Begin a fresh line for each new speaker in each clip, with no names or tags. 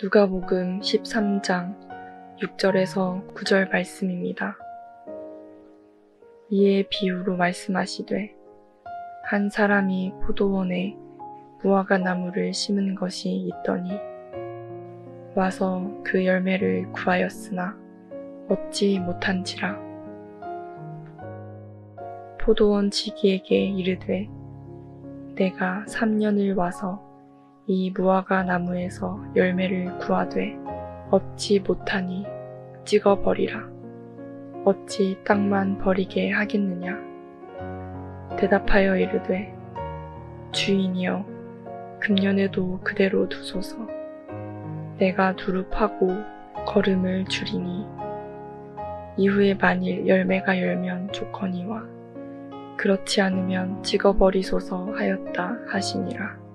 누가복음 13장 6절에서 9절 말씀입니다. 이에 비유로 말씀하시되 한 사람이 포도원에 무화과 나무를 심은 것이 있더니 와서 그 열매를 구하였으나 얻지 못한지라. 포도원 지기에게 이르되 내가 3년을 와서 이 무화과 나무에서 열매를 구하되 얻지 못하니 찍어버리라. 어찌 땅만 버리게 하겠느냐. 대답하여 이르되 주인이여 금년에도 그대로 두소서. 내가 두루 파고 거름을 줄이니 이후에 만일 열매가 열면 좋거니와 그렇지 않으면 찍어버리소서 하였다 하시니라.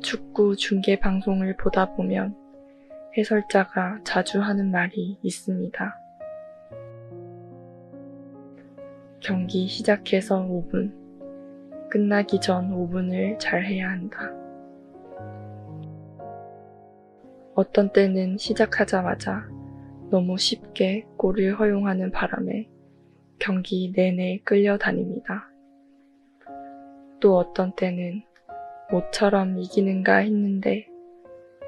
축구 중계 방송을 보다 보면 해설자가 자주 하는 말이 있습니다. 경기 시작해서 5분, 끝나기 전 5분을 잘 해야 한다. 어떤 때는 시작하자마자 너무 쉽게 골을 허용하는 바람에 경기 내내 끌려다닙니다. 또 어떤 때는 모처럼 이기는가 했는데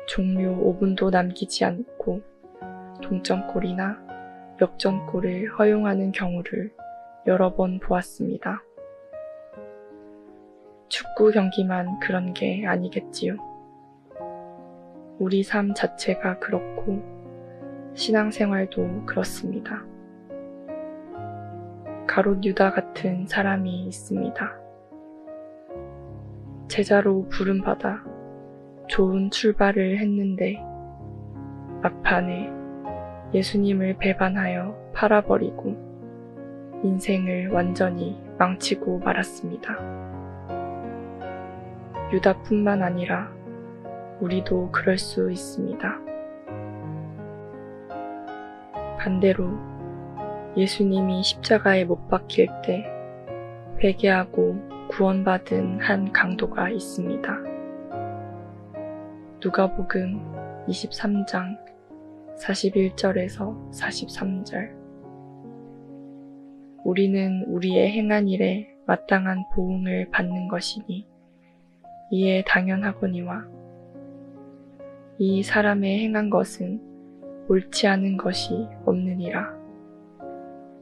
종료 5분도 남기지 않고 동점골이나 역전골을 허용하는 경우를 여러 번 보았습니다. 축구 경기만 그런 게 아니겠지요. 우리 삶 자체가 그렇고 신앙생활도 그렇습니다. 가롯 유다 같은 사람이 있습니다. 제자로 부름받아 좋은 출발을 했는데 막판에 예수님을 배반하여 팔아버리고 인생을 완전히 망치고 말았습니다. 유다뿐만 아니라 우리도 그럴 수 있습니다. 반대로 예수님이 십자가에 못 박힐 때 회개하고 구원받은 한 강도가 있습니다. 누가복음 23장 41절에서 43절. 우리는 우리의 행한 일에 마땅한 보응을 받는 것이니 이에 당연하거니와 이 사람의 행한 것은 옳지 않은 것이 없느니라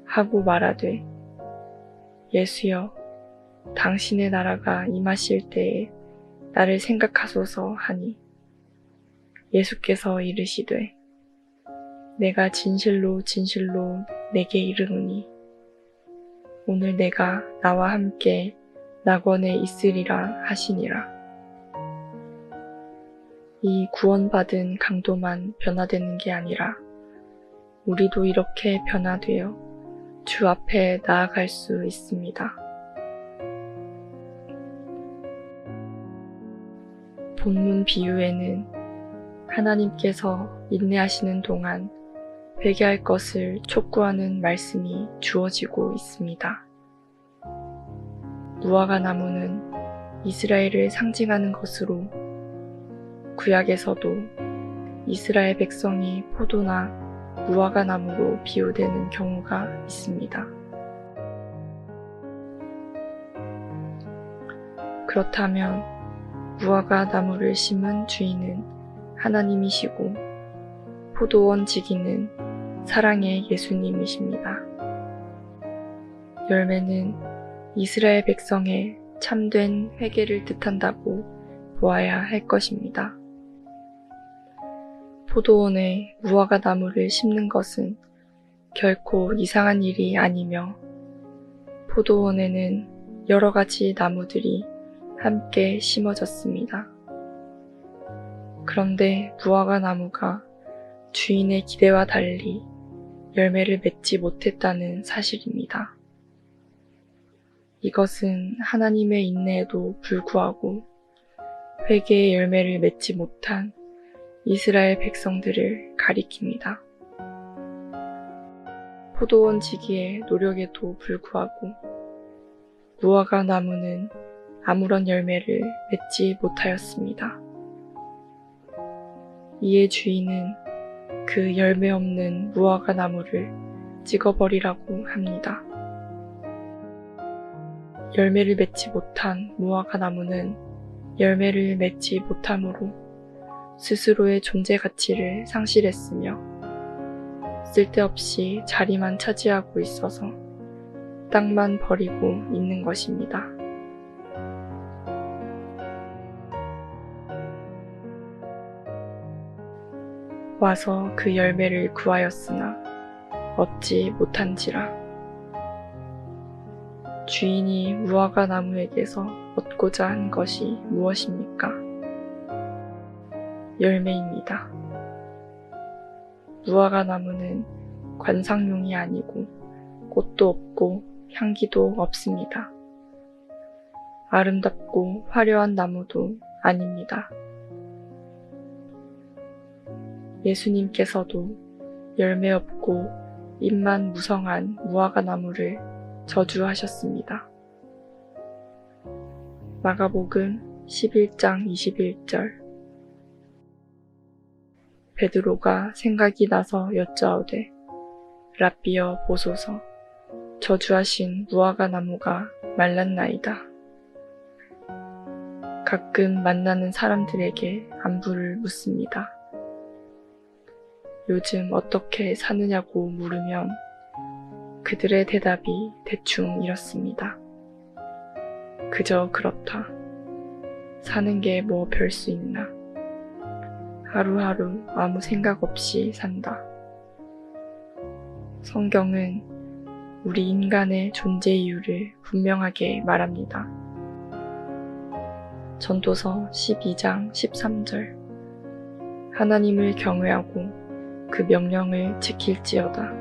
하고 말하되 예수여 당신의 나라가 임하실 때에 나를 생각하소서 하니 예수께서 이르시되 내가 진실로 진실로 내게 이르노니 오늘 내가 나와 함께 낙원에 있으리라 하시니라. 이 구원받은 강도만 변화되는 게 아니라 우리도 이렇게 변화되어 주 앞에 나아갈 수 있습니다. 본문 비유에는 하나님께서 인내하시는 동안 회개할 것을 촉구하는 말씀이 주어지고 있습니다. 무화과 나무는 이스라엘을 상징하는 것으로 구약에서도 이스라엘 백성이 포도나 무화과 나무로 비유되는 경우가 있습니다. 그렇다면 무화과 나무를 심은 주인은 하나님이시고 포도원 지기는 사랑의 예수님이십니다. 열매는 이스라엘 백성의 참된 회개를 뜻한다고 보아야 할 것입니다. 포도원에 무화과 나무를 심는 것은 결코 이상한 일이 아니며 포도원에는 여러 가지 나무들이 함께 심어졌습니다. 그런데 무화과 나무가 주인의 기대와 달리 열매를 맺지 못했다는 사실입니다. 이것은 하나님의 인내에도 불구하고 회개의 열매를 맺지 못한 이스라엘 백성들을 가리킵니다. 포도원 지기의 노력에도 불구하고 무화과 나무는 아무런 열매를 맺지 못하였습니다. 이에 주인은 그 열매 없는 무화과 나무를 찍어버리라고 합니다. 열매를 맺지 못한 무화과 나무는 열매를 맺지 못함으로 스스로의 존재 가치를 상실했으며 쓸데없이 자리만 차지하고 있어서 땅만 버리고 있는 것입니다. 와서 그 열매를 구하였으나 얻지 못한지라. 주인이 무화과 나무에게서 얻고자 한 것이 무엇입니까? 열매입니다. 무화과 나무는 관상용이 아니고 꽃도 없고 향기도 없습니다. 아름답고 화려한 나무도 아닙니다. 예수님께서도 열매 없고 잎만 무성한 무화과 나무를 저주하셨습니다. 마가복음 11장 21절. 베드로가 생각이 나서 여짜오되 랍비여 보소서, 저주하신 무화과 나무가 말랐나이다. 가끔 만나는 사람들에게 안부를 묻습니다. 요즘 어떻게 사느냐고 물으면 그들의 대답이 대충 이렇습니다. 그저 그렇다. 사는 게 뭐 별 수 있나. 하루하루 아무 생각 없이 산다. 성경은 우리 인간의 존재 이유를 분명하게 말합니다. 전도서 12장 13절. 하나님을 경외하고 그 명령을 지킬지어다.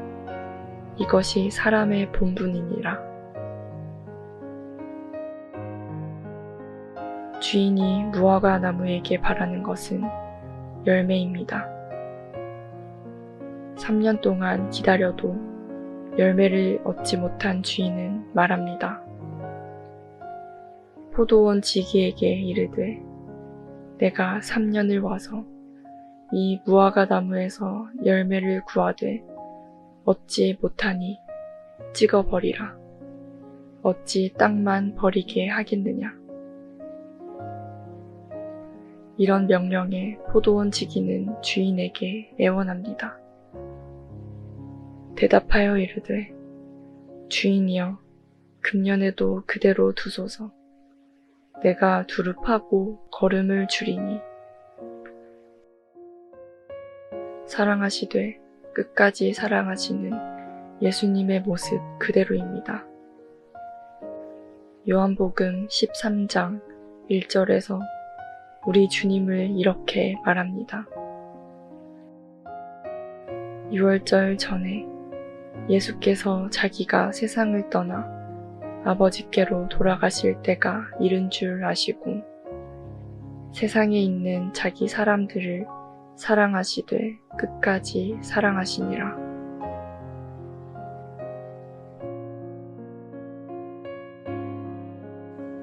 이것이 사람의 본분이니라. 주인이 무화과 나무에게 바라는 것은 열매입니다. 3년 동안 기다려도 열매를 얻지 못한 주인은 말합니다. 포도원 지기에게 이르되 내가 3년을 와서 이 무화과 나무에서 열매를 구하되 얻지 못하니 찍어버리라. 어찌 땅만 버리게 하겠느냐. 이런 명령에 포도원 지기는 주인에게 애원합니다. 대답하여 이르되 주인이여, 금년에도 그대로 두소서. 내가 두릅하고 거름을 줄이니. 사랑하시되 끝까지 사랑하시는 예수님의 모습 그대로입니다. 요한복음 13장 1절에서 우리 주님을 이렇게 말합니다. 유월절 전에 예수께서 자기가 세상을 떠나 아버지께로 돌아가실 때가 이른 줄 아시고 세상에 있는 자기 사람들을 사랑하시되 끝까지 사랑하시니라.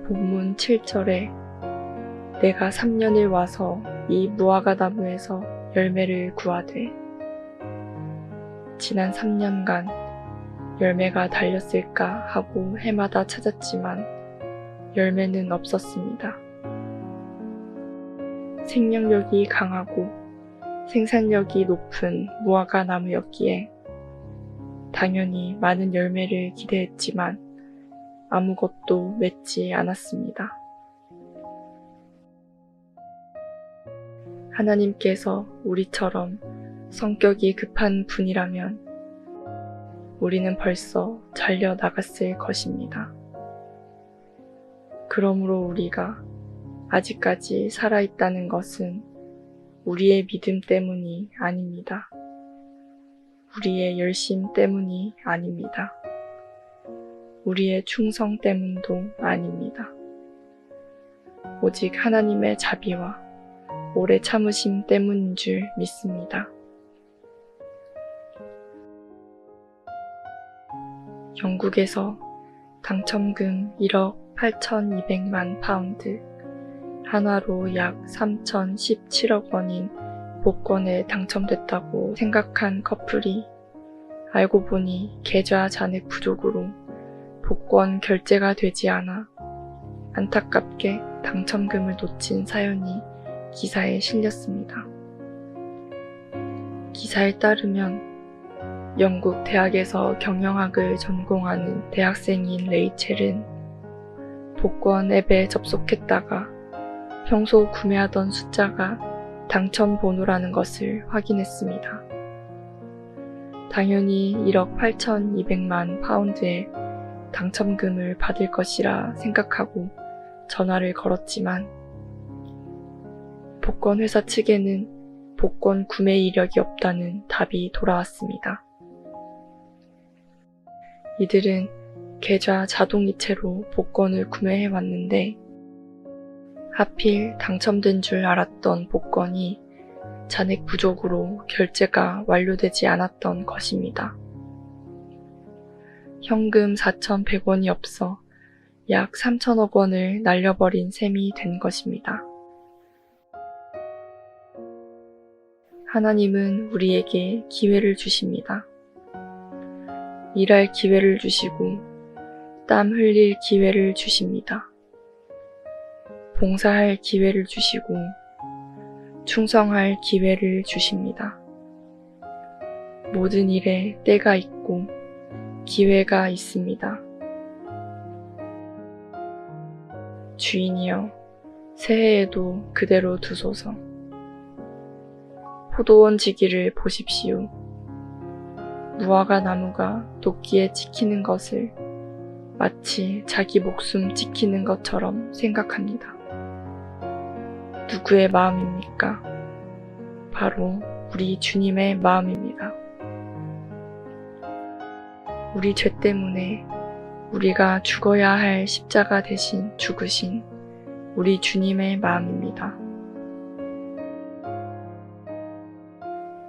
본문 7절에 내가 3년을 와서 이 무화과 나무에서 열매를 구하되, 지난 3년간 열매가 달렸을까 하고 해마다 찾았지만 열매는 없었습니다. 생명력이 강하고 생산력이 높은 무화과 나무였기에 당연히 많은 열매를 기대했지만 아무것도 맺지 않았습니다. 하나님께서 우리처럼 성격이 급한 분이라면 우리는 벌써 잘려 나갔을 것입니다. 그러므로 우리가 아직까지 살아있다는 것은 우리의 믿음 때문이 아닙니다. 우리의 열심 때문이 아닙니다. 우리의 충성 때문도 아닙니다. 오직 하나님의 자비와 오래 참으심 때문인 줄 믿습니다. 영국에서 당첨금 1억 8,200만 파운드, 한화로 약 3,017억 원인 복권에 당첨됐다고 생각한 커플이 알고 보니 계좌 잔액 부족으로 복권 결제가 되지 않아 안타깝게 당첨금을 놓친 사연이 기사에 실렸습니다. 기사에 따르면 영국 대학에서 경영학을 전공하는 대학생인 레이첼은 복권 앱에 접속했다가 평소 구매하던 숫자가 당첨 번호라는 것을 확인했습니다. 당연히 1억 8,200만 파운드의 당첨금을 받을 것이라 생각하고 전화를 걸었지만 복권 회사 측에는 복권 구매 이력이 없다는 답이 돌아왔습니다. 이들은 계좌 자동이체로 복권을 구매해 왔는데 하필 당첨된 줄 알았던 복권이 잔액 부족으로 결제가 완료되지 않았던 것입니다. 현금 4,100원이 없어 약 3천억 원을 날려버린 셈이 된 것입니다. 하나님은 우리에게 기회를 주십니다. 일할 기회를 주시고 땀 흘릴 기회를 주십니다. 봉사할 기회를 주시고 충성할 기회를 주십니다. 모든 일에 때가 있고 기회가 있습니다. 주인이여, 새해에도 그대로 두소서. 포도원 지기를 보십시오. 무화과 나무가 도끼에 찍히는 것을 마치 자기 목숨 지키는 것처럼 생각합니다. 누구의 마음입니까? 바로 우리 주님의 마음입니다. 우리 죄 때문에 우리가 죽어야 할 십자가 대신 죽으신 우리 주님의 마음입니다.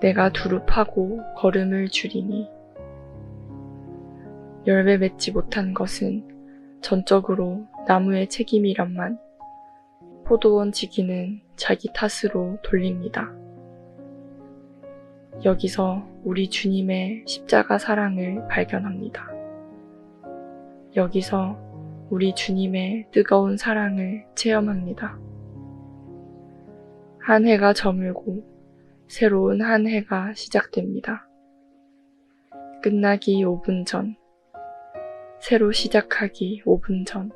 내가 두릅하고 걸음을 줄이니 열매 맺지 못한 것은 전적으로 나무의 책임이란만 포도원 지기는 자기 탓으로 돌립니다. 여기서 우리 주님의 십자가 사랑을 발견합니다. 여기서 우리 주님의 뜨거운 사랑을 체험합니다. 한 해가 저물고 새로운 한 해가 시작됩니다. 끝나기 5분 전, 새로 시작하기 5분 전,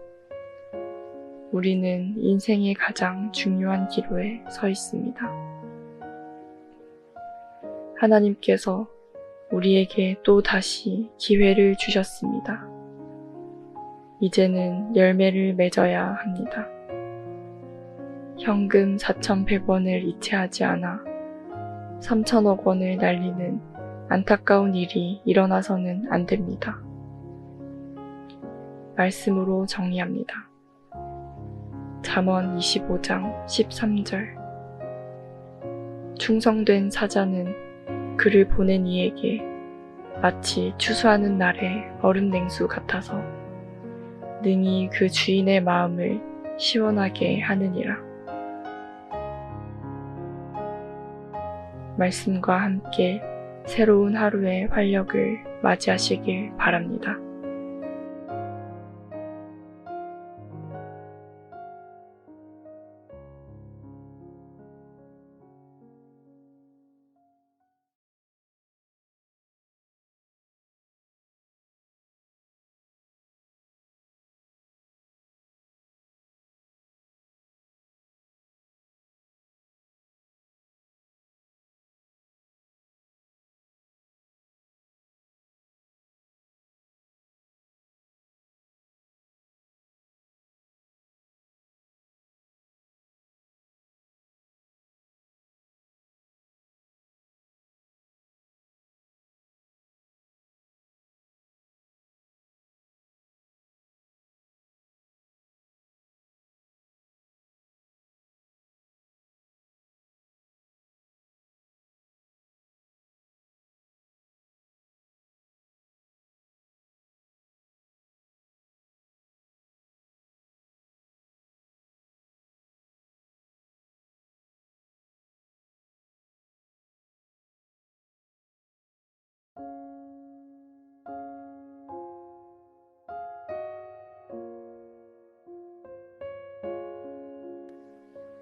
우리는 인생의 가장 중요한 기로에 서 있습니다. 하나님께서 우리에게 또 다시 기회를 주셨습니다. 이제는 열매를 맺어야 합니다. 현금 4,100원을 이체하지 않아 3천억 원을 날리는 안타까운 일이 일어나서는 안 됩니다. 말씀으로 정리합니다. 잠언 25장 13절. 충성된 사자는 그를 보낸 이에게 마치 추수하는 날의 얼음 냉수 같아서 능히 그 주인의 마음을 시원하게 하느니라. 말씀과 함께 새로운 하루의 활력을 맞이하시길 바랍니다.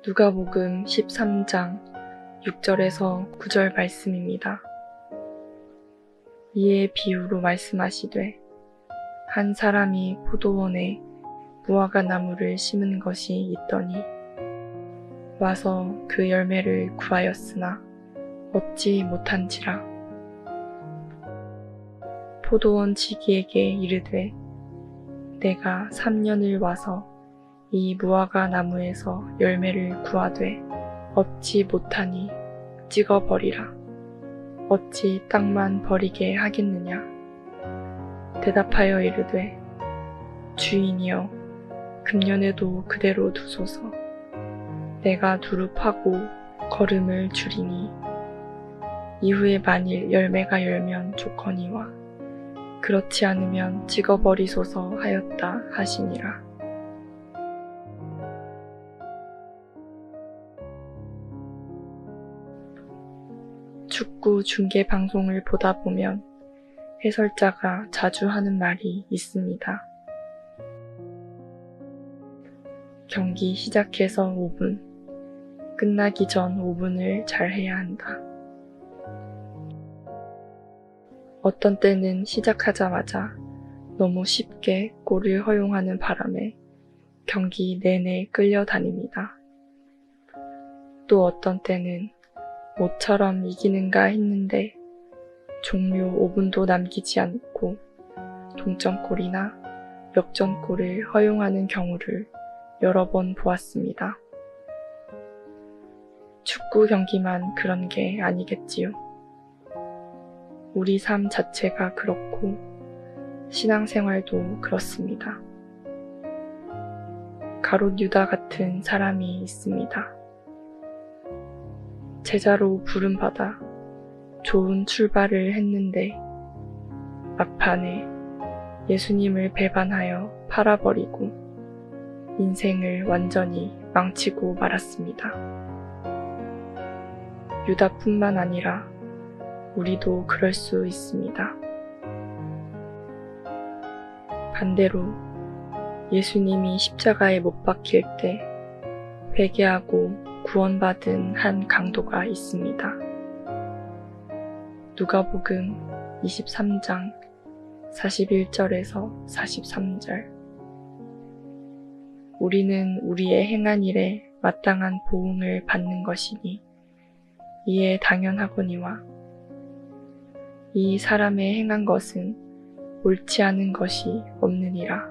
누가복음 13장 6절에서 9절 말씀입니다. 이에 비유로 말씀하시되 한 사람이 포도원에 무화과 나무를 심은 것이 있더니 와서 그 열매를 구하였으나 얻지 못한지라. 포도원 지기에게 이르되 내가 3년을 와서 이 무화과 나무에서 열매를 구하되 얻지 못하니 찍어버리라. 어찌 땅만 버리게 하겠느냐. 대답하여 이르되 주인이여 금년에도 그대로 두소서. 내가 두루 파고 거름을 주리니 이후에 만일 열매가 열면 좋거니와 그렇지 않으면 찍어버리소서 하였다 하시니라. 축구 중계 방송을 보다 보면 해설자가 자주 하는 말이 있습니다. 경기 시작해서 5분, 끝나기 전 5분을 잘 해야 한다. 어떤 때는 시작하자마자 너무 쉽게 골을 허용하는 바람에 경기 내내 끌려다닙니다. 또 어떤 때는 모처럼 이기는가 했는데 종료 5분도 남기지 않고 동점골이나 역전골을 허용하는 경우를 여러 번 보았습니다. 축구 경기만 그런 게 아니겠지요. 우리 삶 자체가 그렇고 신앙생활도 그렇습니다. 가롯 유다 같은 사람이 있습니다. 제자로 부름받아 좋은 출발을 했는데 막판에 예수님을 배반하여 팔아버리고 인생을 완전히 망치고 말았습니다. 유다뿐만 아니라 우리도 그럴 수 있습니다. 반대로 예수님이 십자가에 못 박힐 때 회개하고 구원받은 한 강도가 있습니다. 누가복음 23장 41절에서 43절. 우리는 우리의 행한 일에 마땅한 보응을 받는 것이니 이에 당연하거니와 이 사람의 행한 것은 옳지 않은 것이 없느니라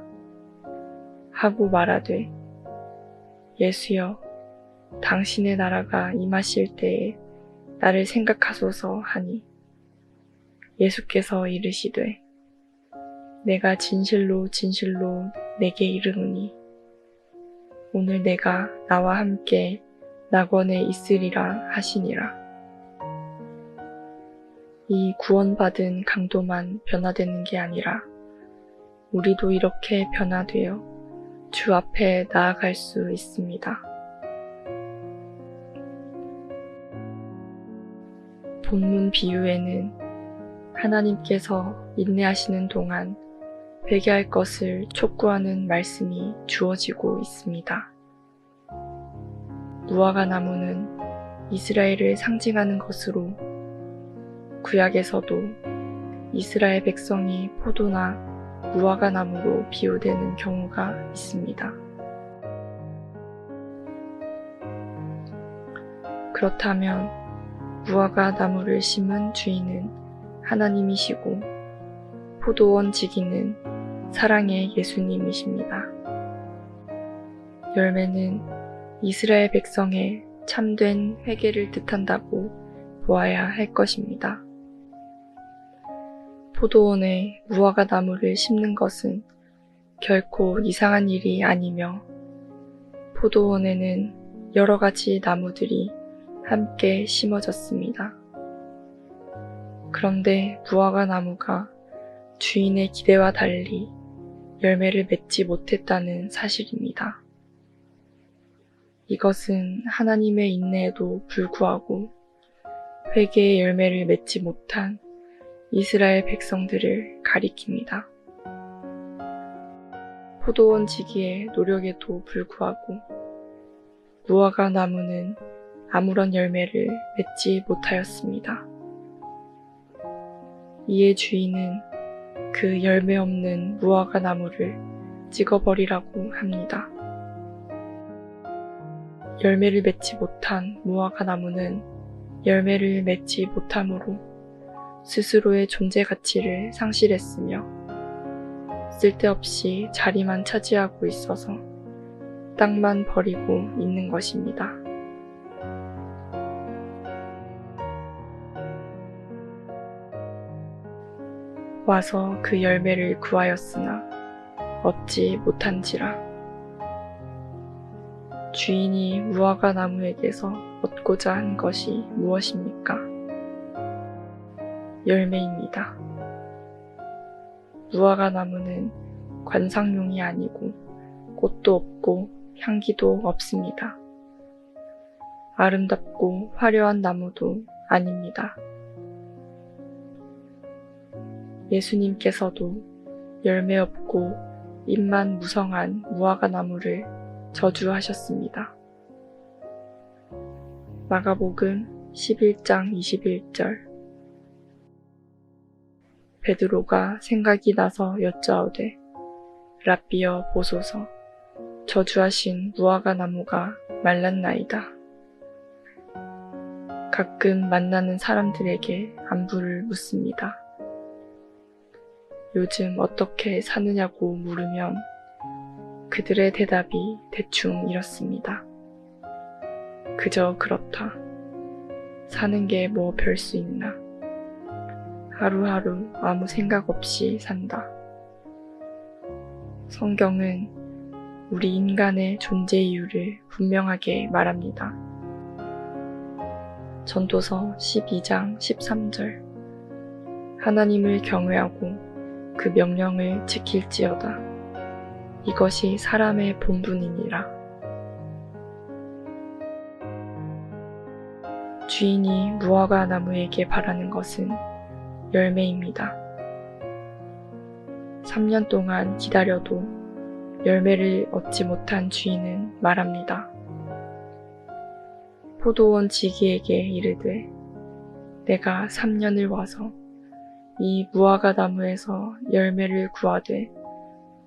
하고 말하되 예수여 당신의 나라가 임하실 때에 나를 생각하소서 하니 예수께서 이르시되 내가 진실로 진실로 내게 이르노니 오늘 내가 나와 함께 낙원에 있으리라 하시니라. 이 구원받은 강도만 변화되는 게 아니라 우리도 이렇게 변화되어 주 앞에 나아갈 수 있습니다. 본문 비유에는 하나님께서 인내하시는 동안 회개할 것을 촉구하는 말씀이 주어지고 있습니다. 무화과 나무는 이스라엘을 상징하는 것으로 구약에서도 이스라엘 백성이 포도나 무화과 나무로 비유되는 경우가 있습니다. 그렇다면 무화과 나무를 심은 주인은 하나님이시고 포도원 지기는 사랑의 예수님이십니다. 열매는 이스라엘 백성의 참된 회개를 뜻한다고 보아야 할 것입니다. 포도원에 무화과 나무를 심는 것은 결코 이상한 일이 아니며 포도원에는 여러 가지 나무들이 함께 심어졌습니다. 그런데 무화과 나무가 주인의 기대와 달리 열매를 맺지 못했다는 사실입니다. 이것은 하나님의 인내에도 불구하고 회개의 열매를 맺지 못한 이스라엘 백성들을 가리킵니다. 포도원 지기의 노력에도 불구하고 무화과 나무는 아무런 열매를 맺지 못하였습니다. 이에 주인은 그 열매 없는 무화과 나무를 찍어버리라고 합니다. 열매를 맺지 못한 무화과 나무는 열매를 맺지 못함으로 스스로의 존재 가치를 상실했으며 쓸데없이 자리만 차지하고 있어서 땅만 버리고 있는 것입니다. 와서 그 열매를 구하였으나 얻지 못한지라. 주인이 무화과 나무에게서 얻고자 한 것이 무엇입니까? 열매입니다. 무화과 나무는 관상용이 아니고 꽃도 없고 향기도 없습니다. 아름답고 화려한 나무도 아닙니다. 예수님께서도 열매 없고 잎만 무성한 무화과 나무를 저주하셨습니다. 마가복음 11장 21절. 베드로가 생각이 나서 여짜오되 랍비여 보소서, 저주하신 무화과 나무가 말랐나이다. 가끔 만나는 사람들에게 안부를 묻습니다. 요즘 어떻게 사느냐고 물으면 그들의 대답이 대충 이렇습니다. 그저 그렇다. 사는 게 뭐 별 수 있나. 하루하루 아무 생각 없이 산다. 성경은 우리 인간의 존재 이유를 분명하게 말합니다. 전도서 12장 13절. 하나님을 경외하고 그 명령을 지킬지어다. 이것이 사람의 본분이니라. 주인이 무화과 나무에게 바라는 것은 열매입니다. 3년 동안 기다려도 열매를 얻지 못한 주인은 말합니다. 포도원 지기에게 이르되 내가 3년을 와서 이 무화과 나무에서 열매를 구하되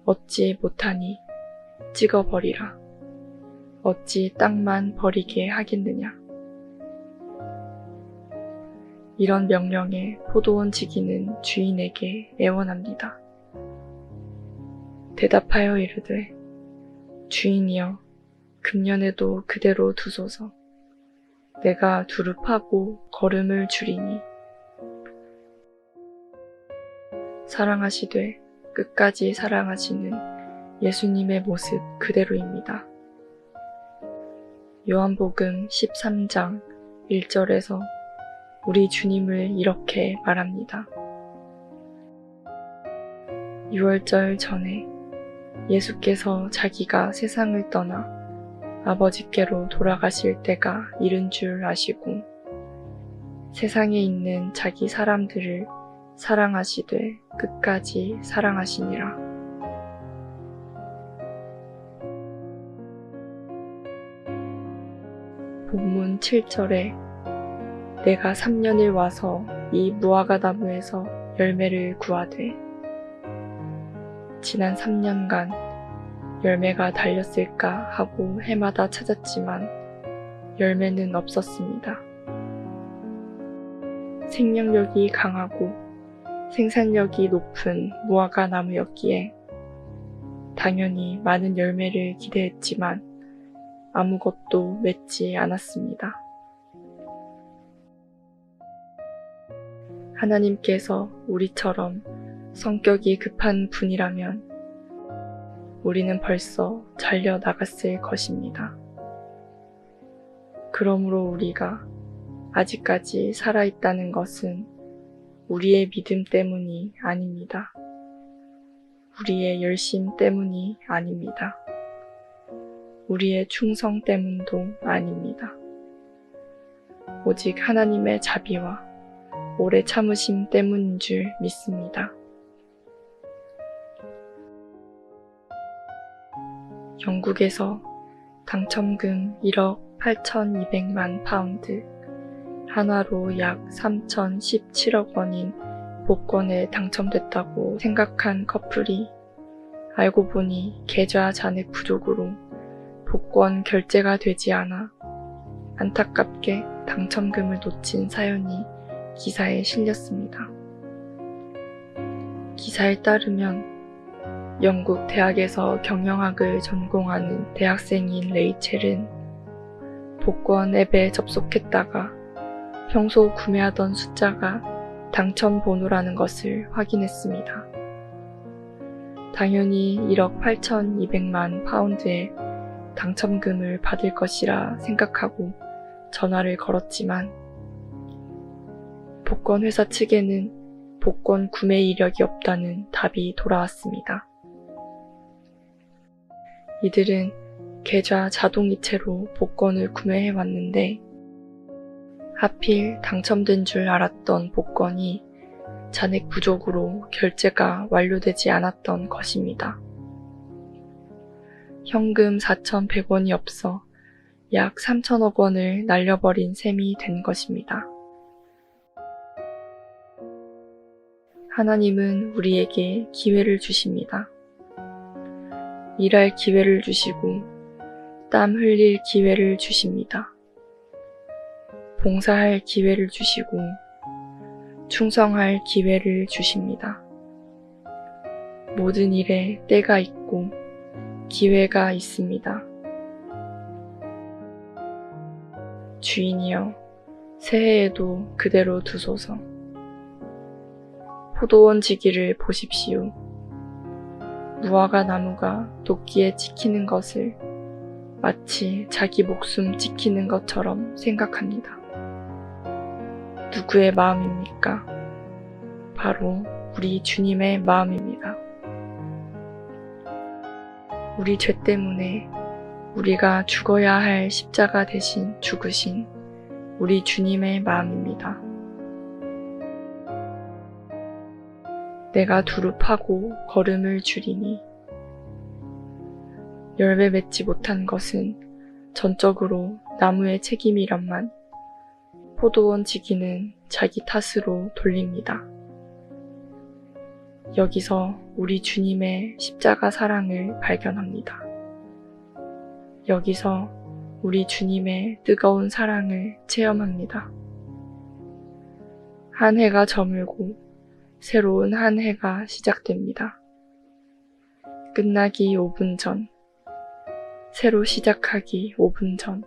얻지 못하니 찍어버리라. 어찌 땅만 버리게 하겠느냐. 이런 명령에 포도원 지기는 주인에게 애원합니다. 대답하여 이르되 주인이여, 금년에도 그대로 두소서. 내가 두릅하고 거름을 줄이니. 사랑하시되 끝까지 사랑하시는 예수님의 모습 그대로입니다. 요한복음 13장 1절에서 우리 주님을 이렇게 말합니다. 유월절 전에 예수께서 자기가 세상을 떠나 아버지께로 돌아가실 때가 이른 줄 아시고 세상에 있는 자기 사람들을 사랑하시되 끝까지 사랑하시니라. 본문 7절에 내가 3년을 와서 이 무화과 나무에서 열매를 구하되, 지난 3년간 열매가 달렸을까 하고 해마다 찾았지만 열매는 없었습니다. 생명력이 강하고 생산력이 높은 무화과 나무였기에 당연히 많은 열매를 기대했지만 아무것도 맺지 않았습니다. 하나님께서 우리처럼 성격이 급한 분이라면 우리는 벌써 잘려 나갔을 것입니다. 그러므로 우리가 아직까지 살아있다는 것은 우리의 믿음 때문이 아닙니다. 우리의 열심 때문이 아닙니다. 우리의 충성 때문도 아닙니다. 오직 하나님의 자비와 오래 참으심 때문인 줄 믿습니다. 영국에서 당첨금 1억 8,200만 파운드, 한화로 약 3,017억 원인 복권에 당첨됐다고 생각한 커플이 알고 보니 계좌 잔액 부족으로 복권 결제가 되지 않아 안타깝게 당첨금을 놓친 사연이 기사에 실렸습니다. 기사에 따르면 영국 대학에서 경영학을 전공하는 대학생인 레이첼은 복권 앱에 접속했다가 평소 구매하던 숫자가 당첨 번호라는 것을 확인했습니다. 당연히 1억 8,200만 파운드의 당첨금을 받을 것이라 생각하고 전화를 걸었지만 복권 회사 측에는 복권 구매 이력이 없다는 답이 돌아왔습니다. 이들은 계좌 자동이체로 복권을 구매해 왔는데 하필 당첨된 줄 알았던 복권이 잔액 부족으로 결제가 완료되지 않았던 것입니다. 현금 4,100원이 없어 약 3천억 원을 날려버린 셈이 된 것입니다. 하나님은 우리에게 기회를 주십니다. 일할 기회를 주시고 땀 흘릴 기회를 주십니다. 봉사할 기회를 주시고 충성할 기회를 주십니다. 모든 일에 때가 있고 기회가 있습니다. 주인이여, 새해에도 그대로 두소서. 포도원 지기를 보십시오. 무화과 나무가 도끼에 찍히는 것을 마치 자기 목숨 지키는 것처럼 생각합니다. 누구의 마음입니까? 바로 우리 주님의 마음입니다. 우리 죄 때문에 우리가 죽어야 할 십자가 대신 죽으신 우리 주님의 마음입니다. 내가 두릅하고 걸음을 줄이니 열매 맺지 못한 것은 전적으로 나무의 책임이란만 포도원 지기는 자기 탓으로 돌립니다. 여기서 우리 주님의 십자가 사랑을 발견합니다. 여기서 우리 주님의 뜨거운 사랑을 체험합니다. 한 해가 저물고 새로운 한 해가 시작됩니다. 끝나기 5분 전, 새로 시작하기 5분 전,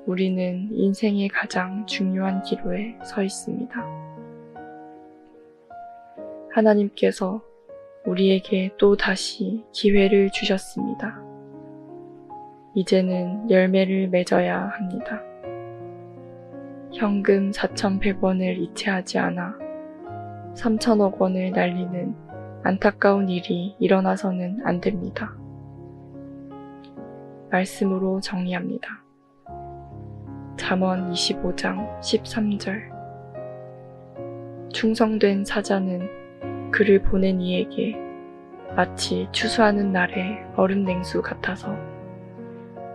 우리는 인생의 가장 중요한 기로에 서 있습니다. 하나님께서 우리에게 또 다시 기회를 주셨습니다. 이제는 열매를 맺어야 합니다. 현금 4,100원을 이체하지 않아 3천억 원을 날리는 안타까운 일이 일어나서는 안 됩니다. 말씀으로 정리합니다. 잠언 25장 13절. 충성된 사자는 그를 보낸 이에게 마치 추수하는 날의 얼음 냉수 같아서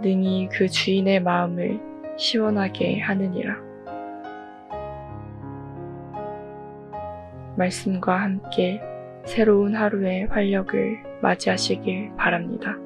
능히 그 주인의 마음을 시원하게 하느니라. 말씀과 함께 새로운 하루의 활력을 맞이하시길 바랍니다.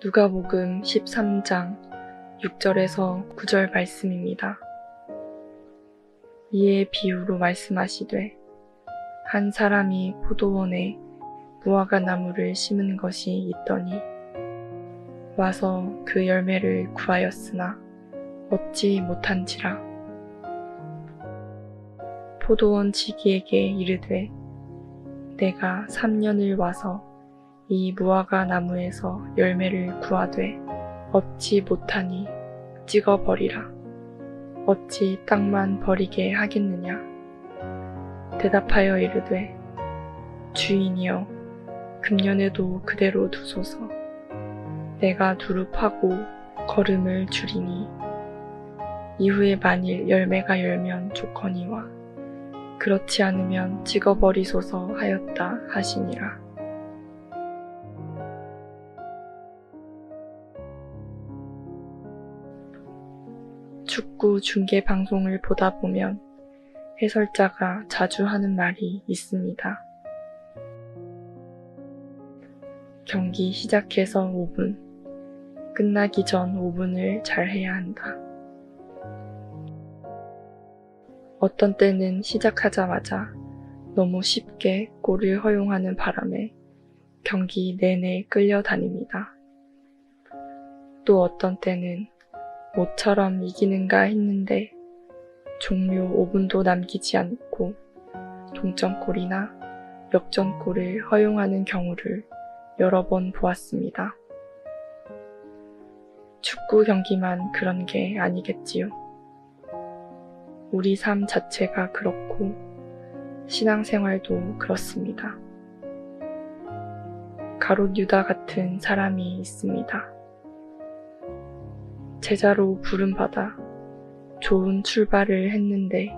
누가복음 13장 6절에서 9절 말씀입니다. 이에 비유로 말씀하시되 한 사람이 포도원에 무화과 나무를 심은 것이 있더니 와서 그 열매를 구하였으나 얻지 못한지라. 포도원 지기에게 이르되 내가 3년을 와서 이 무화과 나무에서 열매를 구하되 얻지 못하니 찍어버리라. 어찌 땅만 버리게 하겠느냐. 대답하여 이르되 주인이여 금년에도 그대로 두소서. 내가 두루 파고 거름을 줄이니 이후에 만일 열매가 열면 좋거니와 그렇지 않으면 찍어버리소서 하였다 하시니라. 축구 중계 방송을 보다 보면 해설자가 자주 하는 말이 있습니다. 경기 시작해서 5분, 끝나기 전 5분을 잘 해야 한다. 어떤 때는 시작하자마자 너무 쉽게 골을 허용하는 바람에 경기 내내 끌려다닙니다. 또 어떤 때는 모처럼 이기는가 했는데 종료 5분도 남기지 않고 동점골이나 역전골을 허용하는 경우를 여러 번 보았습니다. 축구 경기만 그런 게 아니겠지요. 우리 삶 자체가 그렇고 신앙생활도 그렇습니다. 가롯 유다 같은 사람이 있습니다. 제자로 부름받아 좋은 출발을 했는데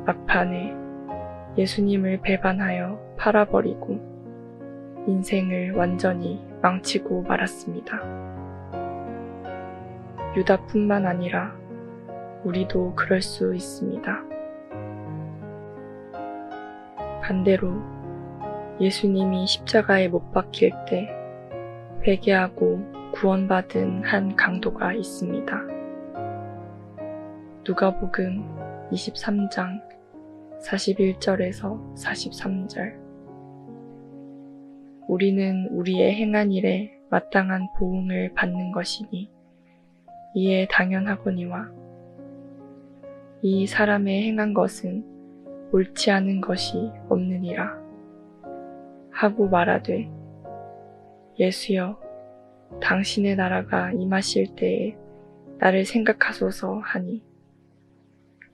막판에 예수님을 배반하여 팔아버리고 인생을 완전히 망치고 말았습니다. 유다뿐만 아니라 우리도 그럴 수 있습니다. 반대로 예수님이 십자가에 못 박힐 때 회개하고 구원받은 한 강도가 있습니다. 누가복음 23장 41절에서 43절. 우리는 우리의 행한 일에 마땅한 보응을 받는 것이니 이에 당연하거니와 이 사람의 행한 것은 옳지 않은 것이 없느니라 하고 말하되 예수여 당신의 나라가 임하실 때에 나를 생각하소서 하니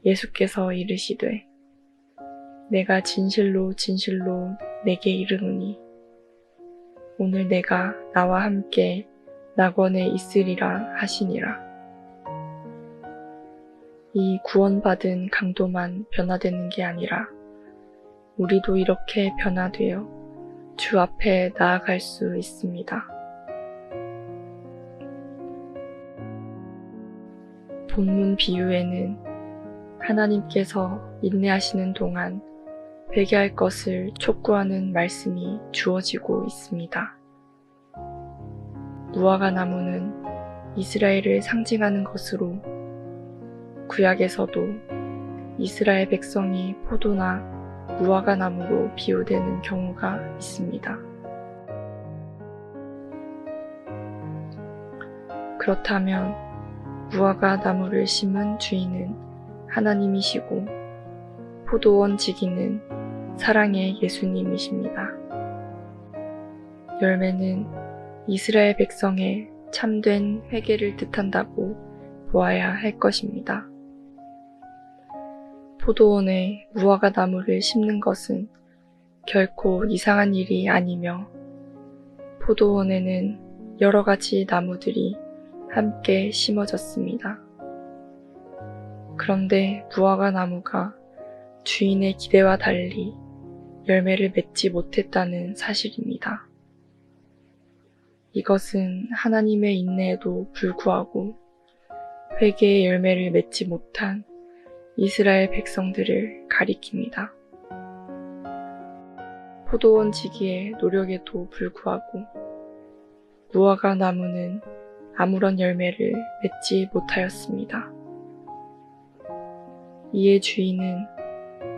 예수께서 이르시되 내가 진실로 진실로 내게 이르노니 오늘 내가 나와 함께 낙원에 있으리라 하시니라. 이 구원받은 강도만 변화되는 게 아니라 우리도 이렇게 변화되어 주 앞에 나아갈 수 있습니다. 본문 비유에는 하나님께서 인내하시는 동안 회개할 것을 촉구하는 말씀이 주어지고 있습니다. 무화과 나무는 이스라엘을 상징하는 것으로 구약에서도 이스라엘 백성이 포도나 무화과 나무로 비유되는 경우가 있습니다. 그렇다면 무화과 나무를 심은 주인은 하나님이시고 포도원 지기는 사랑의 예수님이십니다. 열매는 이스라엘 백성의 참된 회개를 뜻한다고 보아야 할 것입니다. 포도원에 무화과 나무를 심는 것은 결코 이상한 일이 아니며 포도원에는 여러 가지 나무들이 함께 심어졌습니다. 그런데 무화과 나무가 주인의 기대와 달리 열매를 맺지 못했다는 사실입니다. 이것은 하나님의 인내에도 불구하고 회개의 열매를 맺지 못한 이스라엘 백성들을 가리킵니다. 포도원 지기의 노력에도 불구하고 무화과 나무는 아무런 열매를 맺지 못하였습니다. 이에 주인은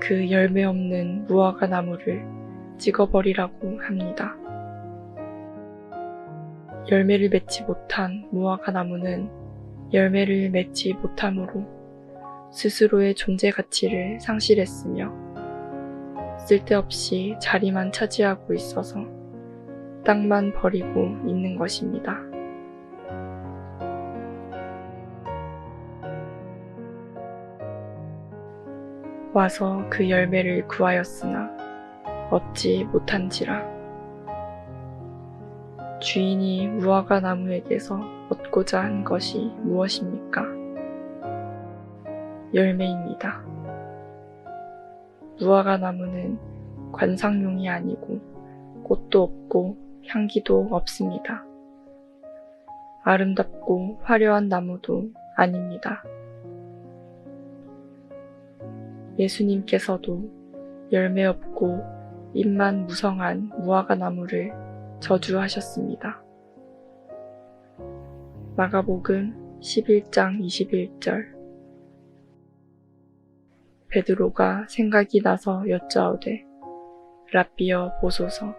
그 열매 없는 무화과 나무를 찍어버리라고 합니다. 열매를 맺지 못한 무화과 나무는 열매를 맺지 못함으로 스스로의 존재 가치를 상실했으며 쓸데없이 자리만 차지하고 있어서 땅만 버리고 있는 것입니다. 와서 그 열매를 구하였으나 얻지 못한지라. 주인이 무화과 나무에게서 얻고자 한 것이 무엇입니까? 열매입니다. 무화과 나무는 관상용이 아니고 꽃도 없고 향기도 없습니다. 아름답고 화려한 나무도 아닙니다. 예수님께서도 열매 없고 잎만 무성한 무화과 나무를 저주하셨습니다. 마가복음 11장 21절. 베드로가 생각이 나서 여짜오되 랍비여 보소서,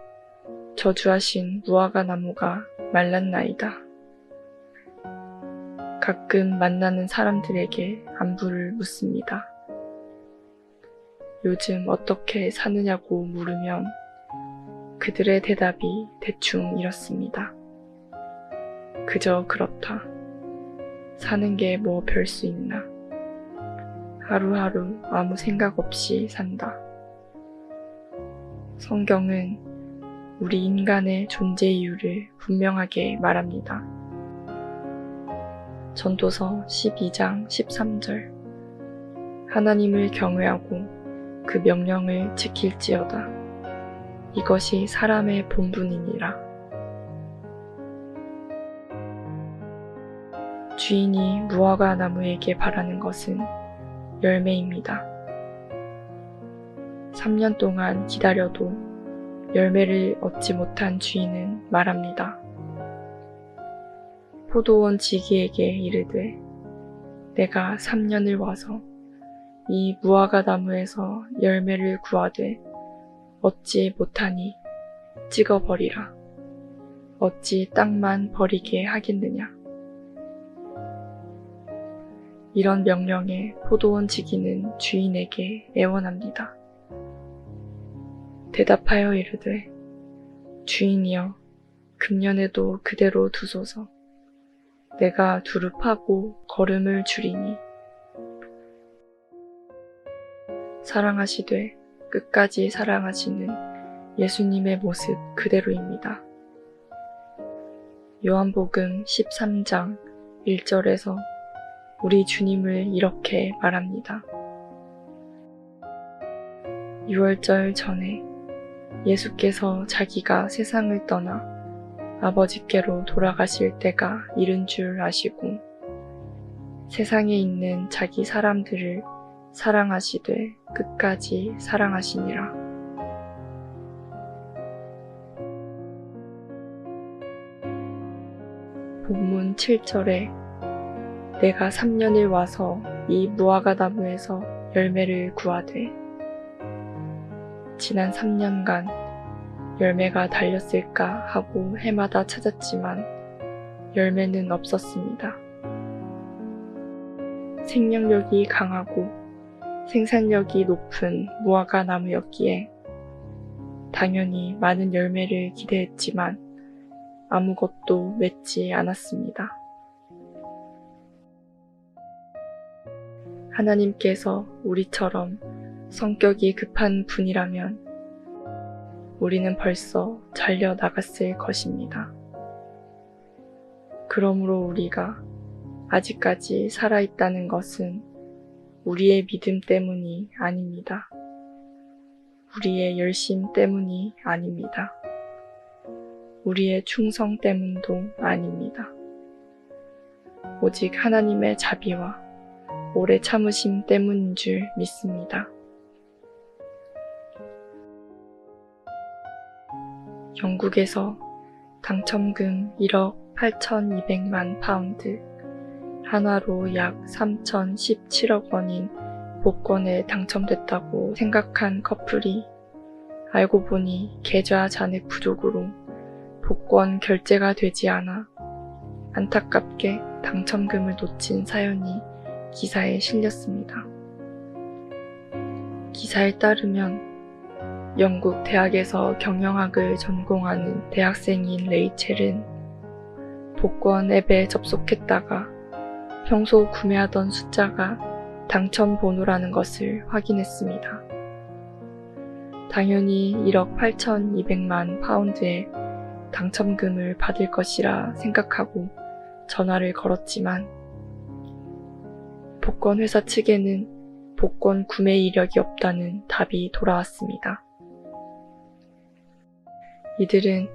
저주하신 무화과 나무가 말랐나이다. 가끔 만나는 사람들에게 안부를 묻습니다. 요즘 어떻게 사느냐고 물으면 그들의 대답이 대충 이렇습니다. 그저 그렇다. 사는 게 뭐 별 수 있나. 하루하루 아무 생각 없이 산다. 성경은 우리 인간의 존재 이유를 분명하게 말합니다. 전도서 12장 13절. 하나님을 경외하고 그 명령을 지킬지어다. 이것이 사람의 본분이니라. 주인이 무화과 나무에게 바라는 것은 열매입니다. 3년 동안 기다려도 열매를 얻지 못한 주인은 말합니다. 포도원 지기에게 이르되 내가 3년을 와서 이 무화과 나무에서 열매를 구하되 얻지 못하니 찍어버리라. 어찌 땅만 버리게 하겠느냐. 이런 명령에 포도원 지기는 주인에게 애원합니다. 대답하여 이르되 주인이여, 금년에도 그대로 두소서. 내가 두루 파고 거름을 줄이니. 사랑하시되 끝까지 사랑하시는 예수님의 모습 그대로입니다. 요한복음 13장 1절에서 우리 주님을 이렇게 말합니다. 유월절 전에 예수께서 자기가 세상을 떠나 아버지께로 돌아가실 때가 이른 줄 아시고 세상에 있는 자기 사람들을 사랑하시되 끝까지 사랑하시니라. 본문 7절에 내가 3년을 와서 이 무화과 나무에서 열매를 구하되, 지난 3년간 열매가 달렸을까 하고 해마다 찾았지만 열매는 없었습니다. 생명력이 강하고 생산력이 높은 무화과 나무였기에 당연히 많은 열매를 기대했지만 아무것도 맺지 않았습니다. 하나님께서 우리처럼 성격이 급한 분이라면 우리는 벌써 잘려 나갔을 것입니다. 그러므로 우리가 아직까지 살아있다는 것은 우리의 믿음 때문이 아닙니다. 우리의 열심 때문이 아닙니다. 우리의 충성 때문도 아닙니다. 오직 하나님의 자비와 오래 참으심 때문인 줄 믿습니다. 영국에서 당첨금 1억 8,200만 파운드, 한화로 약 3,017억 원인 복권에 당첨됐다고 생각한 커플이 알고 보니 계좌 잔액 부족으로 복권 결제가 되지 않아 안타깝게 당첨금을 놓친 사연이 기사에 실렸습니다. 기사에 따르면 영국 대학에서 경영학을 전공하는 대학생인 레이첼은 복권 앱에 접속했다가 평소 구매하던 숫자가 당첨 번호라는 것을 확인했습니다. 당연히 1억 8,200만 파운드의 당첨금을 받을 것이라 생각하고 전화를 걸었지만 복권 회사 측에는 복권 구매 이력이 없다는 답이 돌아왔습니다. 이들은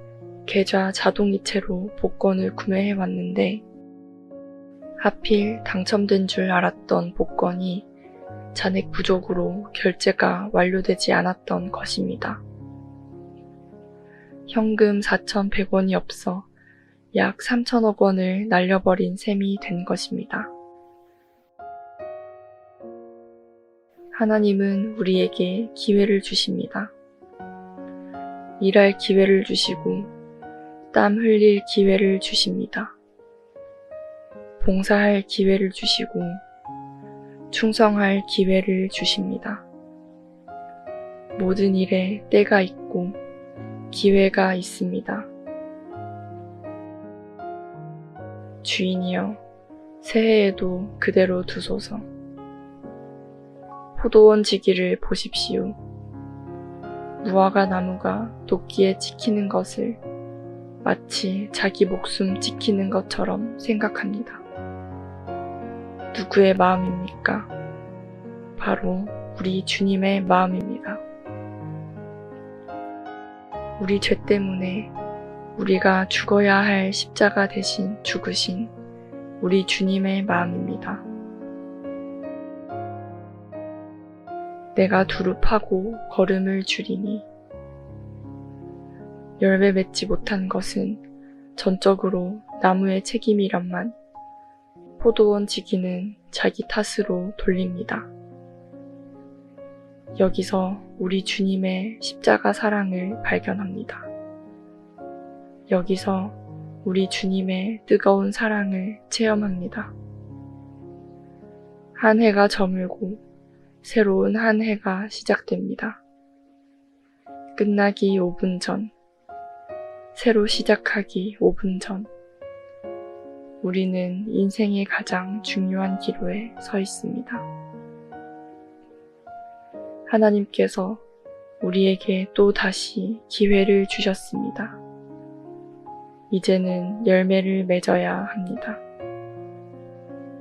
계좌 자동이체로 복권을 구매해 왔는데 하필 당첨된 줄 알았던 복권이 잔액 부족으로 결제가 완료되지 않았던 것입니다. 현금 4,100원이 없어 약 3천억 원을 날려버린 셈이 된 것입니다. 하나님은 우리에게 기회를 주십니다. 일할 기회를 주시고 땀 흘릴 기회를 주십니다. 봉사할 기회를 주시고 충성할 기회를 주십니다. 모든 일에 때가 있고 기회가 있습니다. 주인이여, 새해에도 그대로 두소서. 포도원 지기를 보십시오. 무화과 나무가 도끼에 찍히는 것을 마치 자기 목숨 지키는 것처럼 생각합니다. 누구의 마음입니까? 바로 우리 주님의 마음입니다. 우리 죄 때문에 우리가 죽어야 할 십자가 대신 죽으신 우리 주님의 마음입니다. 내가 두릅하고 걸음을 줄이니 열매 맺지 못한 것은 전적으로 나무의 책임이란만 포도원 지기는 자기 탓으로 돌립니다. 여기서 우리 주님의 십자가 사랑을 발견합니다. 여기서 우리 주님의 뜨거운 사랑을 체험합니다. 한 해가 저물고 새로운 한 해가 시작됩니다. 끝나기 5분 전, 새로 시작하기 5분 전, 우리는 인생의 가장 중요한 기로에 서 있습니다. 하나님께서 우리에게 또 다시 기회를 주셨습니다. 이제는 열매를 맺어야 합니다.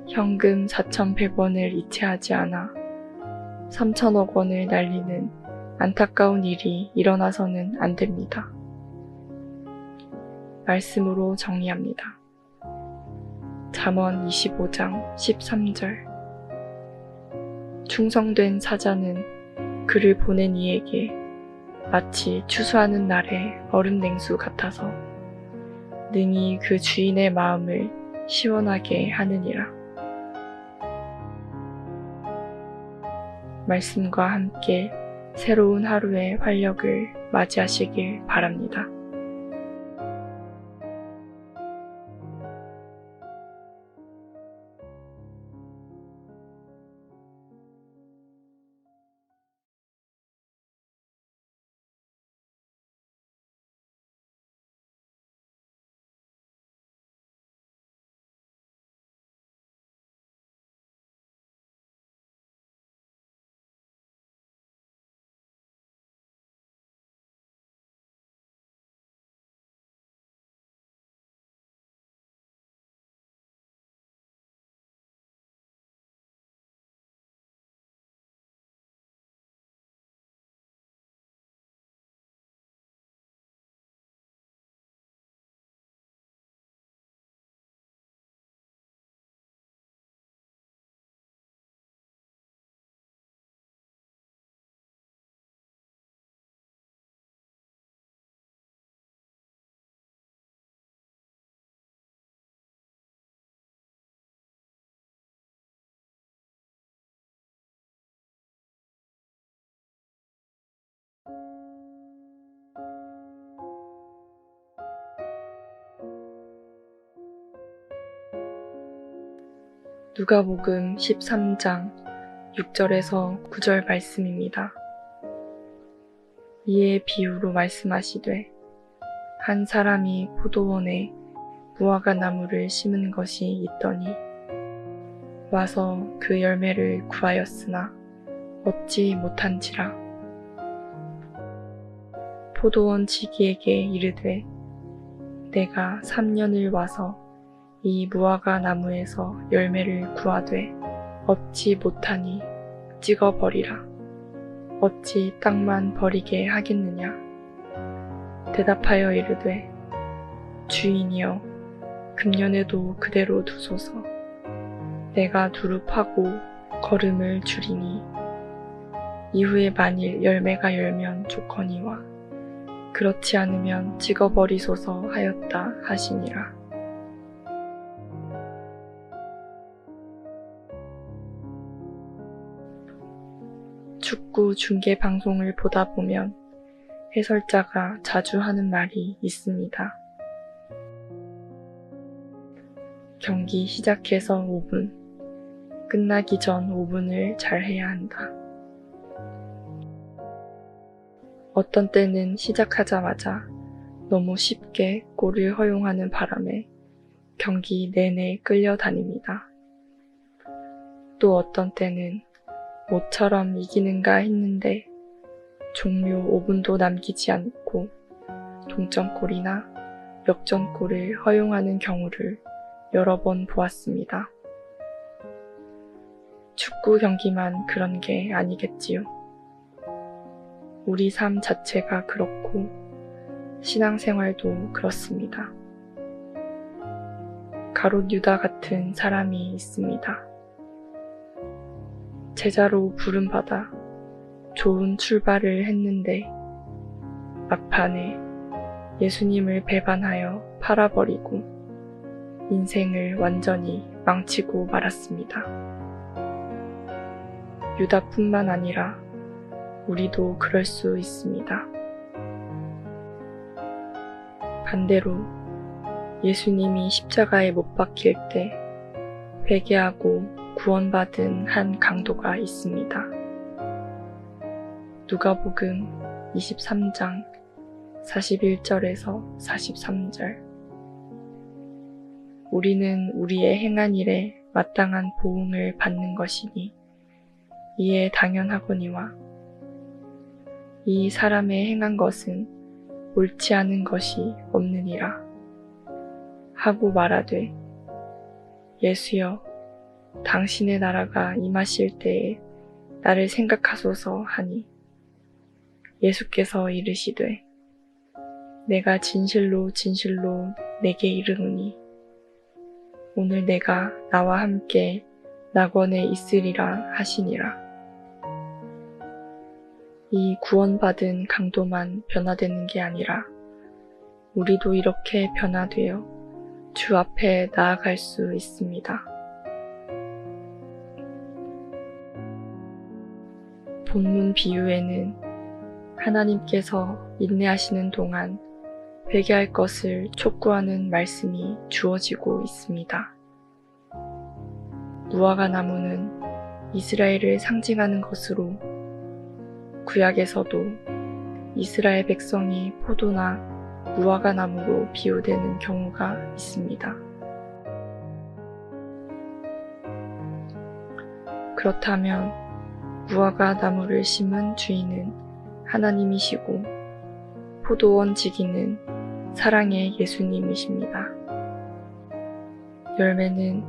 현금 4,100원을 이체하지 않아 3천억 원을 날리는 안타까운 일이 일어나서는 안 됩니다. 말씀으로 정리합니다. 잠언 25장 13절. 충성된 사자는 그를 보낸 이에게 마치 추수하는 날의 얼음 냉수 같아서 능히 그 주인의 마음을 시원하게 하느니라. 말씀과 함께 새로운 하루의 활력을 맞이하시길 바랍니다. 누가복음 13장 6절에서 9절 말씀입니다. 이에 비유로 말씀하시되 한 사람이 포도원에 무화과 나무를 심은 것이 있더니 와서 그 열매를 구하였으나 얻지 못한지라. 포도원 지기에게 이르되 내가 3년을 와서 이 무화과 나무에서 열매를 구하되 얻지 못하니 찍어버리라. 어찌 땅만 버리게 하겠느냐. 대답하여 이르되 주인이여 금년에도 그대로 두소서. 내가 두루 파고 거름을 줄이니 이후에 만일 열매가 열면 좋거니와 그렇지 않으면 찍어버리소서 하였다 하시니라. 축구 중계 방송을 보다 보면 해설자가 자주 하는 말이 있습니다. 경기 시작해서 5분, 끝나기 전 5분을 잘 해야 한다. 어떤 때는 시작하자마자 너무 쉽게 골을 허용하는 바람에 경기 내내 끌려다닙니다. 또 어떤 때는 모처럼 이기는가 했는데 종료 5분도 남기지 않고 동점골이나 역전골을 허용하는 경우를 여러 번 보았습니다. 축구 경기만 그런 게 아니겠지요. 우리 삶 자체가 그렇고 신앙생활도 그렇습니다. 가롯 유다 같은 사람이 있습니다. 제자로 부름받아 좋은 출발을 했는데 막판에 예수님을 배반하여 팔아버리고 인생을 완전히 망치고 말았습니다. 유다뿐만 아니라 우리도 그럴 수 있습니다. 반대로 예수님이 십자가에 못 박힐 때 회개하고 구원받은 한 강도가 있습니다. 누가복음 23장 41절에서 43절. 우리는 우리의 행한 일에 마땅한 보응을 받는 것이니 이에 당연하거니와 이 사람의 행한 것은 옳지 않은 것이 없느니라 하고 말하되 예수여 당신의 나라가 임하실 때에 나를 생각하소서 하니 예수께서 이르시되 내가 진실로 진실로 내게 이르노니 오늘 내가 나와 함께 낙원에 있으리라 하시니라. 이 구원받은 강도만 변화되는 게 아니라 우리도 이렇게 변화되어 주 앞에 나아갈 수 있습니다. 본문 비유에는 하나님께서 인내하시는 동안 회개할 것을 촉구하는 말씀이 주어지고 있습니다. 무화과 나무는 이스라엘을 상징하는 것으로 구약에서도 이스라엘 백성이 포도나 무화과 나무로 비유되는 경우가 있습니다. 그렇다면 무화과 나무를 심은 주인은 하나님이시고 포도원 지기는 사랑의 예수님이십니다. 열매는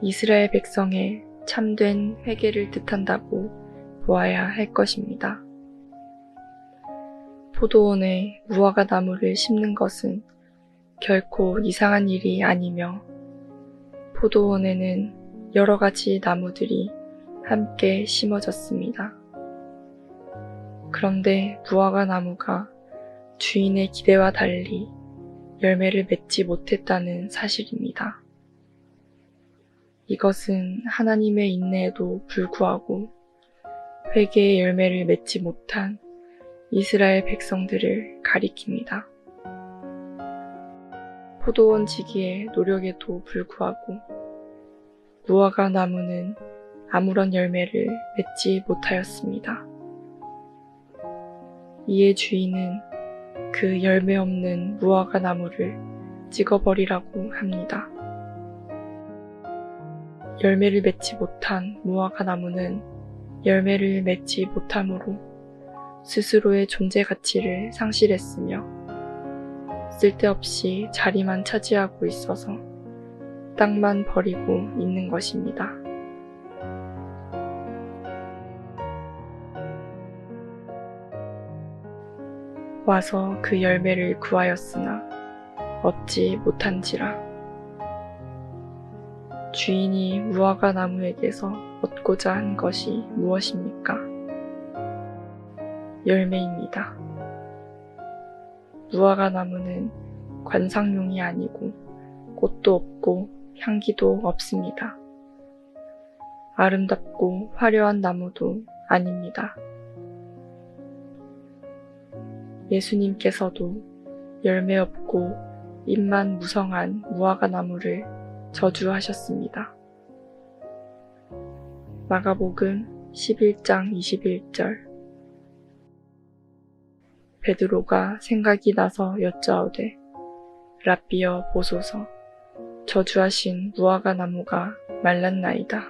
이스라엘 백성의 참된 회개를 뜻한다고 보아야 할 것입니다. 포도원에 무화과 나무를 심는 것은 결코 이상한 일이 아니며 포도원에는 여러 가지 나무들이 함께 심어졌습니다. 그런데 무화과 나무가 주인의 기대와 달리 열매를 맺지 못했다는 사실입니다. 이것은 하나님의 인내에도 불구하고 회개의 열매를 맺지 못한 이스라엘 백성들을 가리킵니다. 포도원 지기의 노력에도 불구하고 무화과 나무는 아무런 열매를 맺지 못하였습니다. 이에 주인은 그 열매 없는 무화과 나무를 찍어버리라고 합니다. 열매를 맺지 못한 무화과 나무는 열매를 맺지 못함으로 스스로의 존재 가치를 상실했으며 쓸데없이 자리만 차지하고 있어서 땅만 버리고 있는 것입니다. 와서 그 열매를 구하였으나 얻지 못한지라. 주인이 무화과 나무에게서 얻고자 한 것이 무엇입니까? 열매입니다. 무화과 나무는 관상용이 아니고 꽃도 없고 향기도 없습니다. 아름답고 화려한 나무도 아닙니다. 예수님께서도 열매 없고 잎만 무성한 무화과 나무를 저주하셨습니다. 마가복음 11장 21절. 베드로가 생각이 나서 여짜오되 랍비여 보소서, 저주하신 무화과 나무가 말랐나이다.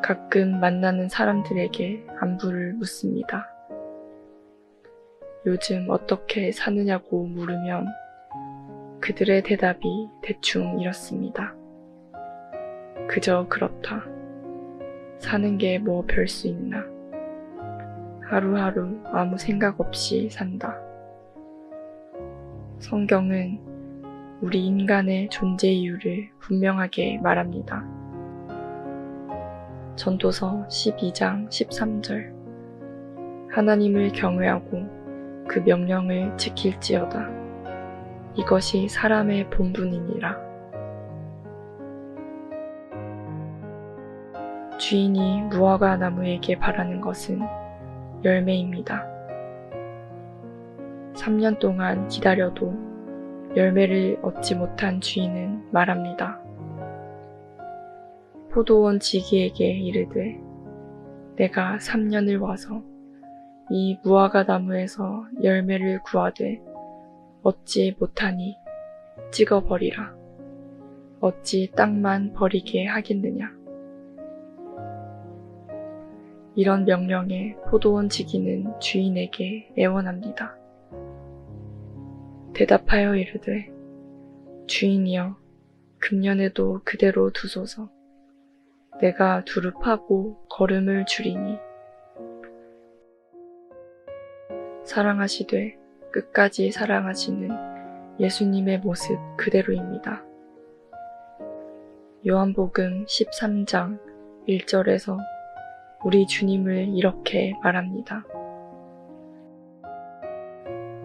가끔 만나는 사람들에게 안부를 묻습니다. 요즘 어떻게 사느냐고 물으면 그들의 대답이 대충 이렇습니다. 그저 그렇다. 사는 게 뭐 별 수 있나. 하루하루 아무 생각 없이 산다. 성경은 우리 인간의 존재 이유를 분명하게 말합니다. 전도서 12장 13절. 하나님을 경외하고 그 명령을 지킬지어다. 이것이 사람의 본분이니라. 주인이 무화과 나무에게 바라는 것은 열매입니다. 3년 동안 기다려도 열매를 얻지 못한 주인은 말합니다. 포도원 지기에게 이르되 내가 3년을 와서 이 무화과 나무에서 열매를 구하되 얻지 못하니 찍어버리라. 어찌 땅만 버리게 하겠느냐. 이런 명령에 포도원 지기는 주인에게 애원합니다. 대답하여 이르되 주인이여, 금년에도 그대로 두소서. 내가 두릅하고 거름을 줄이니. 사랑하시되 끝까지 사랑하시는 예수님의 모습 그대로입니다. 요한복음 13장 1절에서 우리 주님을 이렇게 말합니다.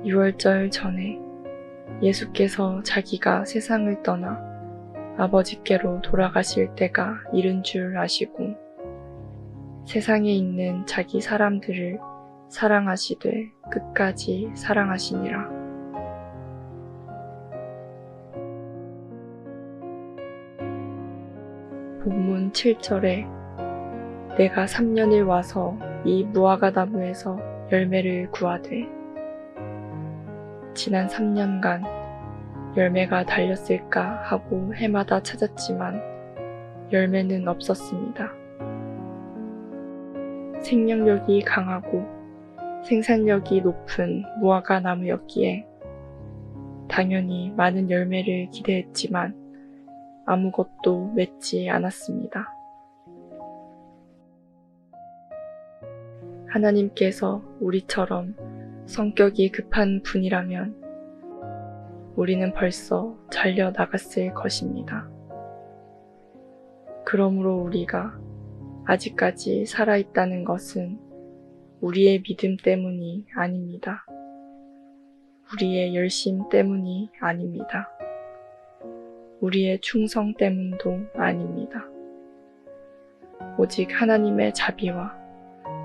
유월절 전에 예수께서 자기가 세상을 떠나 아버지께로 돌아가실 때가 이른 줄 아시고 세상에 있는 자기 사람들을 사랑하시되 끝까지 사랑하시니라. 본문 7절에 내가 3년을 와서 이 무화과 나무에서 열매를 구하되, 지난 3년간 열매가 달렸을까 하고 해마다 찾았지만 열매는 없었습니다. 생명력이 강하고 생산력이 높은 무화과 나무였기에 당연히 많은 열매를 기대했지만 아무것도 맺지 않았습니다. 하나님께서 우리처럼 성격이 급한 분이라면 우리는 벌써 잘려 나갔을 것입니다. 그러므로 우리가 아직까지 살아있다는 것은 우리의 믿음 때문이 아닙니다. 우리의 열심 때문이 아닙니다. 우리의 충성 때문도 아닙니다. 오직 하나님의 자비와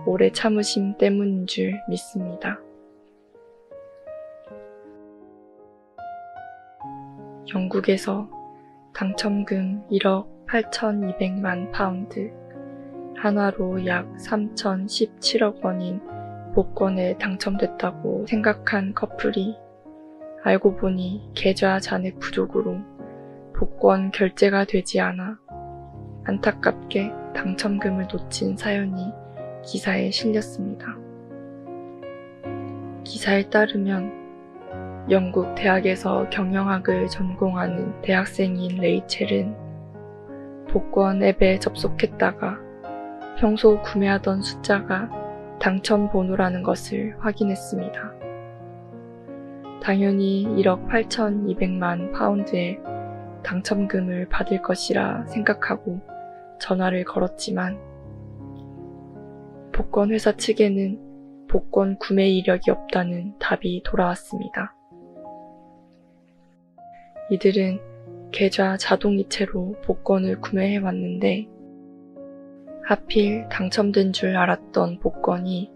오래 참으심 때문인 줄 믿습니다. 영국에서 당첨금 1억 8,200만 파운드, 한화로 약 3,017억 원인 복권에 당첨됐다고 생각한 커플이 알고 보니 계좌 잔액 부족으로 복권 결제가 되지 않아 안타깝게 당첨금을 놓친 사연이 기사에 실렸습니다. 기사에 따르면 영국 대학에서 경영학을 전공하는 대학생인 레이첼은 복권 앱에 접속했다가 평소 구매하던 숫자가 당첨 번호라는 것을 확인했습니다. 당연히 1억 8,200만 파운드의 당첨금을 받을 것이라 생각하고 전화를 걸었지만 복권 회사 측에는 복권 구매 이력이 없다는 답이 돌아왔습니다. 이들은 계좌 자동이체로 복권을 구매해 왔는데 하필 당첨된 줄 알았던 복권이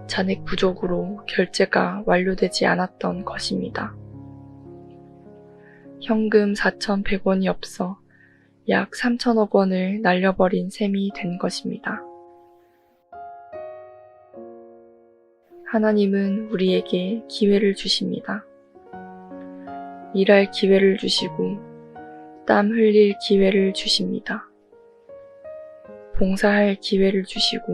잔액 부족으로 결제가 완료되지 않았던 것입니다. 현금 4,100원이 없어 약 3천억 원을 날려버린 셈이 된 것입니다. 하나님은 우리에게 기회를 주십니다. 일할 기회를 주시고 땀 흘릴 기회를 주십니다. 봉사할 기회를 주시고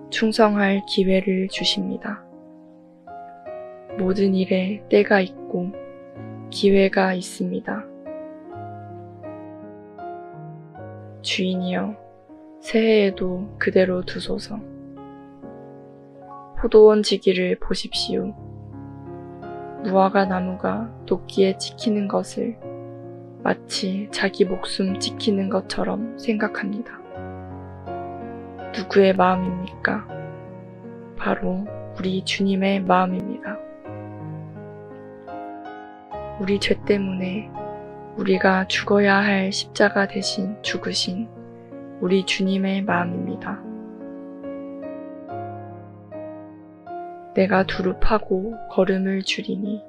충성할 기회를 주십니다. 모든 일에 때가 있고 기회가 있습니다. 주인이여, 새해에도 그대로 두소서. 포도원 지기를 보십시오. 무화과 나무가 도끼에 찍히는 것을 마치 자기 목숨 지키는 것처럼 생각합니다. 누구의 마음입니까? 바로 우리 주님의 마음입니다. 우리 죄 때문에 우리가 죽어야 할 십자가 대신 죽으신 우리 주님의 마음입니다. 내가 두릅하고 걸음을 줄이니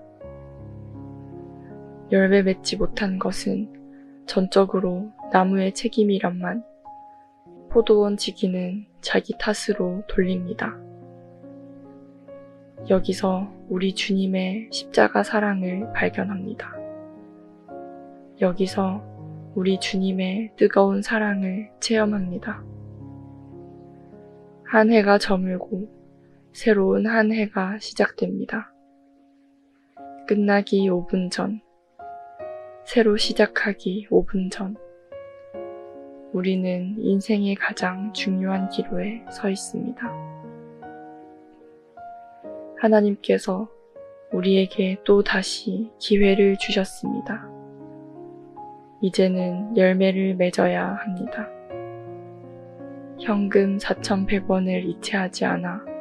열매 맺지 못한 것은 전적으로 나무의 책임이란만 포도원 지기는 자기 탓으로 돌립니다. 여기서 우리 주님의 십자가 사랑을 발견합니다. 여기서 우리 주님의 뜨거운 사랑을 체험합니다. 한 해가 저물고 새로운 한 해가 시작됩니다. 끝나기 5분 전, 새로 시작하기 5분 전, 우리는 인생의 가장 중요한 기로에 서 있습니다. 하나님께서 우리에게 또 다시 기회를 주셨습니다. 이제는 열매를 맺어야 합니다. 현금 4,100원을 이체하지 않아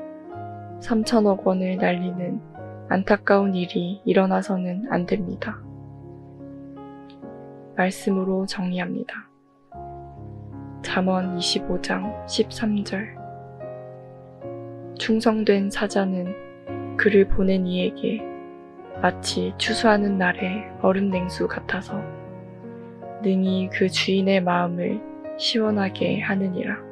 3천억 원을 날리는 안타까운 일이 일어나서는 안 됩니다. 말씀으로 정리합니다. 잠언 25장 13절. 충성된 사자는 그를 보낸 이에게 마치 추수하는 날의 얼음 냉수 같아서 능히 그 주인의 마음을 시원하게 하느니라.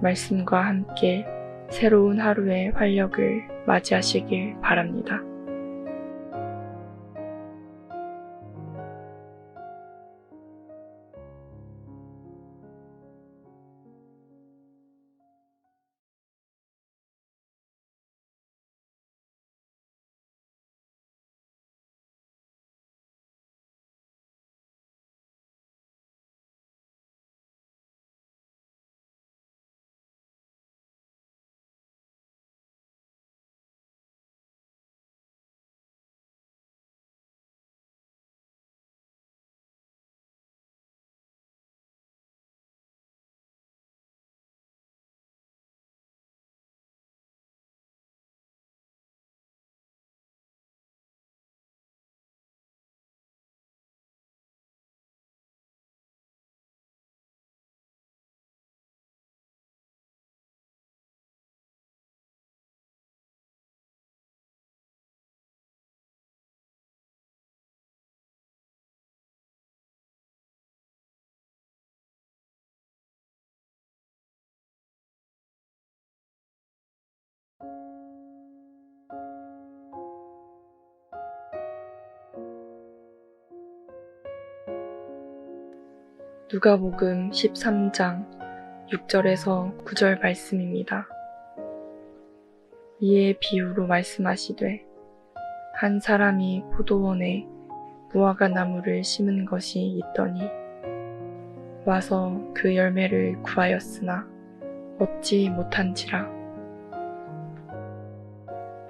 말씀과 함께 새로운 하루의 활력을 맞이하시길 바랍니다. 누가복음 13장 6절에서 9절 말씀입니다. 이에 비유로 말씀하시되 한 사람이 포도원에 무화과 나무를 심은 것이 있더니 와서 그 열매를 구하였으나 얻지 못한지라.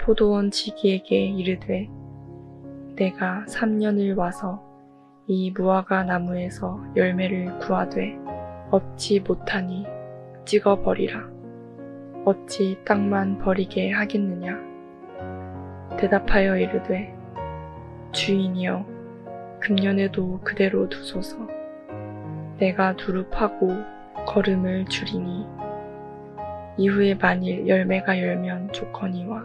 포도원 지기에게 이르되 내가 3년을 와서 이 무화과 나무에서 열매를 구하되 얻지 못하니 찍어버리라. 어찌 땅만 버리게 하겠느냐. 대답하여 이르되 주인이여 금년에도 그대로 두소서. 내가 두루 파고 거름을 줄이니 이후에 만일 열매가 열면 좋거니와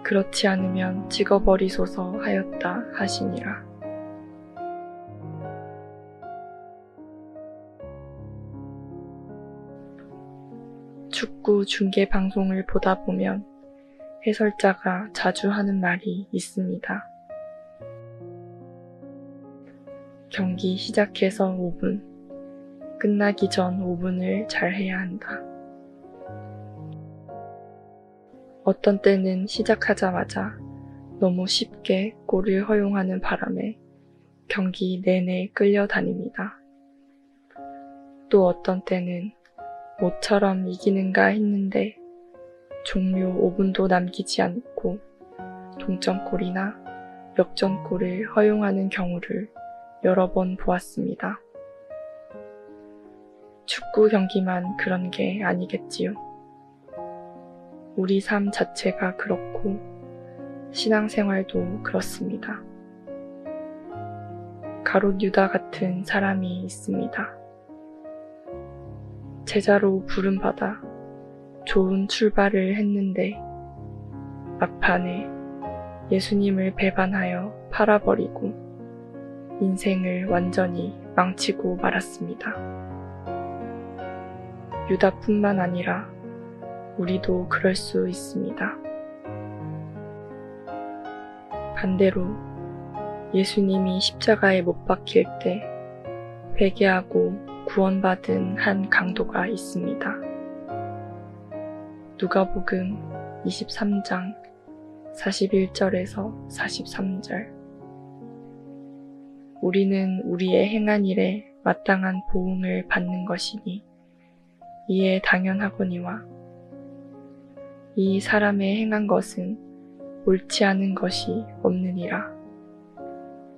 그렇지 않으면 찍어버리소서 하였다 하시니라. 축구 중계 방송을 보다 보면 해설자가 자주 하는 말이 있습니다. 경기 시작해서 5분, 끝나기 전 5분을 잘 해야 한다. 어떤 때는 시작하자마자 너무 쉽게 골을 허용하는 바람에 경기 내내 끌려다닙니다. 또 어떤 때는 모처럼 이기는가 했는데 종료 5분도 남기지 않고 동점골이나 역전골을 허용하는 경우를 여러 번 보았습니다. 축구 경기만 그런 게 아니겠지요. 우리 삶 자체가 그렇고 신앙생활도 그렇습니다. 가롯 유다 같은 사람이 있습니다. 제자로 부름받아 좋은 출발을 했는데 막판에 예수님을 배반하여 팔아버리고 인생을 완전히 망치고 말았습니다. 유다뿐만 아니라 우리도 그럴 수 있습니다. 반대로 예수님이 십자가에 못 박힐 때 회개하고 구원받은 한 강도가 있습니다. 누가복음 23장 41절에서 43절. 우리는 우리의 행한 일에 마땅한 보응을 받는 것이니 이에 당연하거니와 이 사람의 행한 것은 옳지 않은 것이 없느니라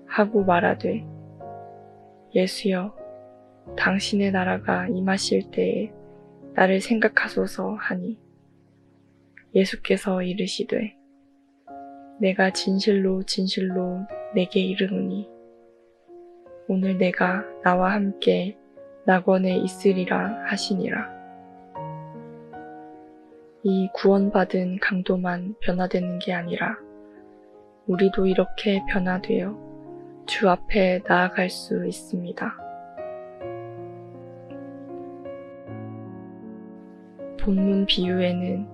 하고 말하되 예수여 당신의 나라가 임하실 때에 나를 생각하소서 하니 예수께서 이르시되 내가 진실로 진실로 내게 이르노니 오늘 내가 나와 함께 낙원에 있으리라 하시니라. 이 구원받은 강도만 변화되는 게 아니라 우리도 이렇게 변화되어 주 앞에 나아갈 수 있습니다. 본문 비유에는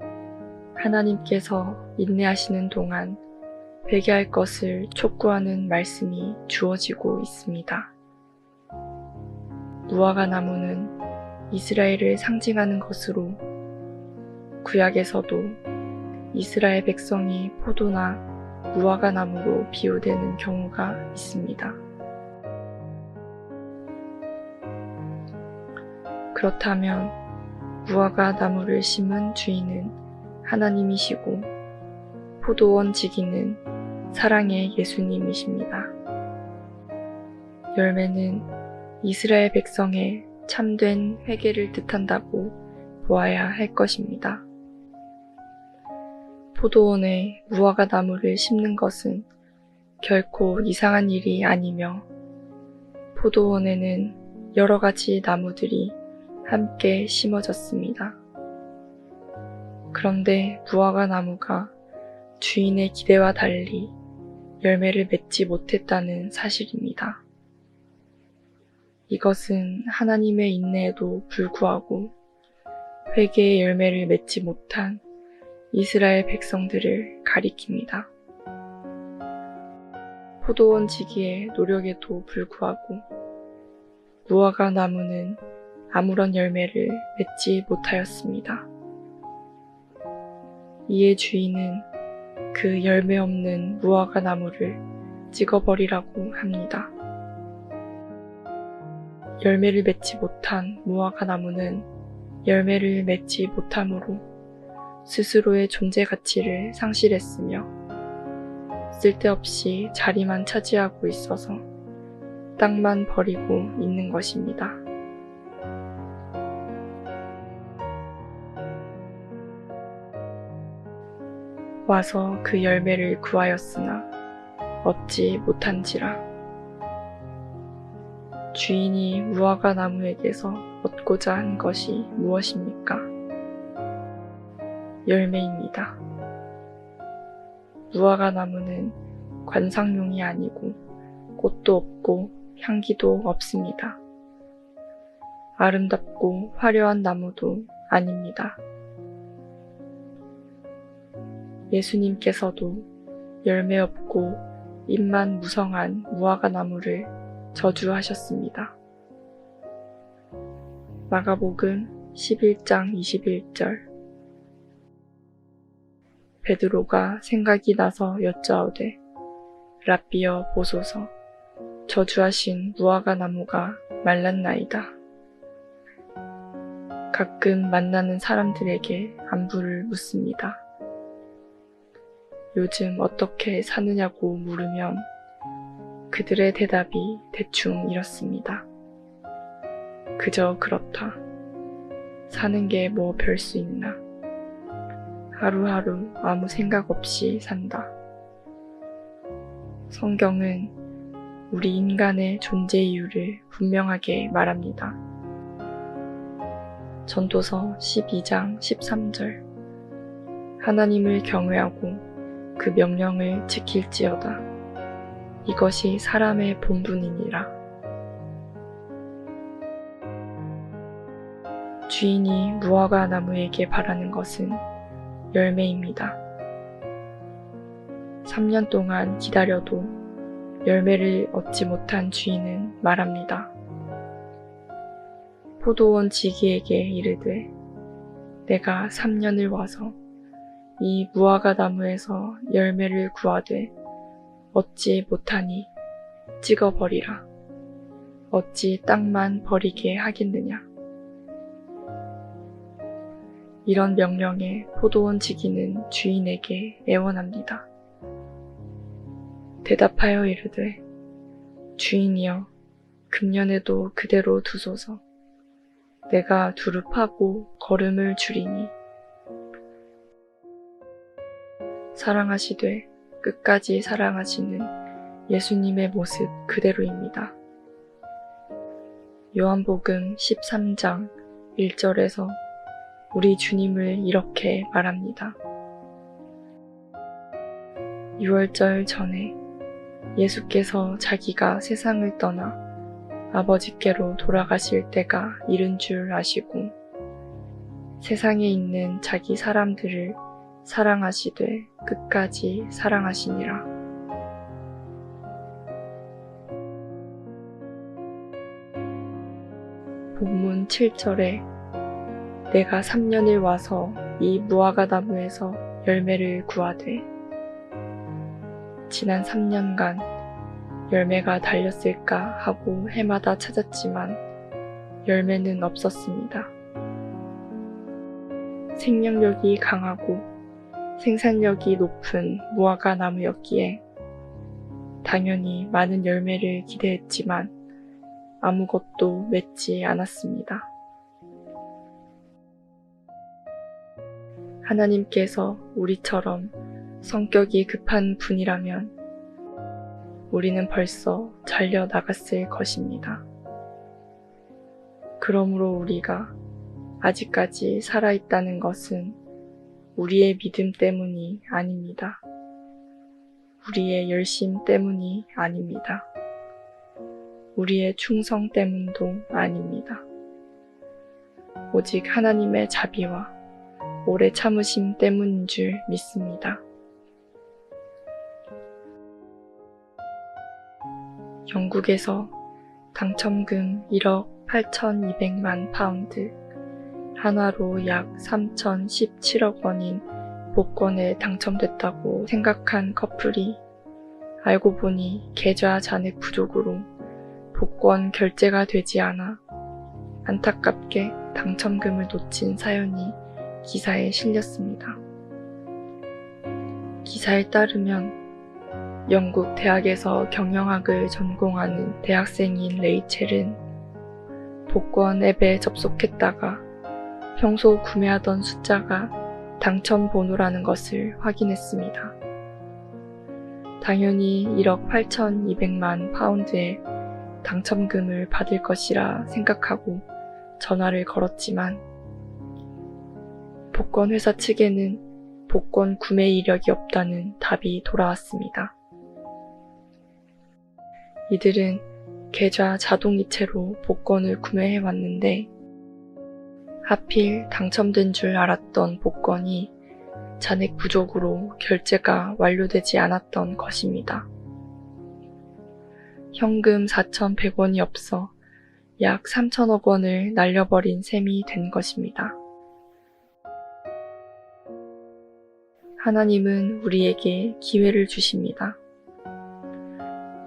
하나님께서 인내하시는 동안 회개할 것을 촉구하는 말씀이 주어지고 있습니다. 무화과 나무는 이스라엘을 상징하는 것으로 구약에서도 이스라엘 백성이 포도나 무화과 나무로 비유되는 경우가 있습니다. 그렇다면 무화과 나무를 심은 주인은 하나님이시고 포도원 지기는 사랑의 예수님이십니다. 열매는 이스라엘 백성의 참된 회개를 뜻한다고 보아야 할 것입니다. 포도원에 무화과 나무를 심는 것은 결코 이상한 일이 아니며 포도원에는 여러 가지 나무들이 함께 심어졌습니다. 그런데 무화과 나무가 주인의 기대와 달리 열매를 맺지 못했다는 사실입니다. 이것은 하나님의 인내에도 불구하고 회개의 열매를 맺지 못한 이스라엘 백성들을 가리킵니다. 포도원 지기의 노력에도 불구하고 무화과 나무는 아무런 열매를 맺지 못하였습니다. 이에 주인은 그 열매 없는 무화과 나무를 찍어버리라고 합니다. 열매를 맺지 못한 무화과 나무는 열매를 맺지 못함으로 스스로의 존재 가치를 상실했으며 쓸데없이 자리만 차지하고 있어서 땅만 버리고 있는 것입니다. 와서 그 열매를 구하였으나 얻지 못한지라. 주인이 무화과 나무에게서 얻고자 한 것이 무엇입니까? 열매입니다. 무화과 나무는 관상용이 아니고 꽃도 없고 향기도 없습니다. 아름답고 화려한 나무도 아닙니다. 예수님께서도 열매 없고 잎만 무성한 무화과 나무를 저주하셨습니다. 마가복음 11장 21절. 베드로가 생각이 나서 여짜오되 랍비여 보소서, 저주하신 무화과 나무가 말랐나이다. 가끔 만나는 사람들에게 안부를 묻습니다. 요즘 어떻게 사느냐고 물으면 그들의 대답이 대충 이렇습니다. 그저 그렇다. 사는 게 뭐 별 수 있나. 하루하루 아무 생각 없이 산다. 성경은 우리 인간의 존재 이유를 분명하게 말합니다. 전도서 12장 13절. 하나님을 경외하고 그 명령을 지킬지어다. 이것이 사람의 본분이니라. 주인이 무화과 나무에게 바라는 것은 열매입니다. 3년 동안 기다려도 열매를 얻지 못한 주인은 말합니다. 포도원 지기에게 이르되 내가 3년을 와서 이 무화과 나무에서 열매를 구하되 얻지 못하니 찍어버리라. 어찌 땅만 버리게 하겠느냐. 이런 명령에 포도원 지기는 주인에게 애원합니다. 대답하여 이르되 주인이여, 금년에도 그대로 두소서. 내가 두루 파고 거름을 줄이니 사랑하시되 끝까지 사랑하시는 예수님의 모습 그대로입니다. 요한복음 13장 1절에서 우리 주님을 이렇게 말합니다. 유월절 전에 예수께서 자기가 세상을 떠나 아버지께로 돌아가실 때가 이른 줄 아시고 세상에 있는 자기 사람들을 사랑하시되 끝까지 사랑하시니라. 본문 7절에 내가 3년을 와서 이 무화과 나무에서 열매를 구하되, 지난 3년간 열매가 달렸을까 하고 해마다 찾았지만 열매는 없었습니다. 생명력이 강하고 생산력이 높은 무화과 나무였기에 당연히 많은 열매를 기대했지만 아무것도 맺지 않았습니다. 하나님께서 우리처럼 성격이 급한 분이라면 우리는 벌써 잘려 나갔을 것입니다. 그러므로 우리가 아직까지 살아있다는 것은 우리의 믿음 때문이 아닙니다. 우리의 열심 때문이 아닙니다. 우리의 충성 때문도 아닙니다. 오직 하나님의 자비와 오래 참으심 때문인 줄 믿습니다. 영국에서 당첨금 1억 8,200만 파운드, 한화로 약 3,017억 원인 복권에 당첨됐다고 생각한 커플이 알고 보니 계좌 잔액 부족으로 복권 결제가 되지 않아 안타깝게 당첨금을 놓친 사연이 기사에 실렸습니다. 기사에 따르면 영국 대학에서 경영학을 전공하는 대학생인 레이첼은 복권 앱에 접속했다가 평소 구매하던 숫자가 당첨 번호라는 것을 확인했습니다. 당연히 1억 8,200만 파운드의 당첨금을 받을 것이라 생각하고 전화를 걸었지만 복권 회사 측에는 복권 구매 이력이 없다는 답이 돌아왔습니다. 이들은 계좌 자동이체로 복권을 구매해 왔는데 하필 당첨된 줄 알았던 복권이 잔액 부족으로 결제가 완료되지 않았던 것입니다. 현금 4,100원이 없어 약 3천억 원을 날려버린 셈이 된 것입니다. 하나님은 우리에게 기회를 주십니다.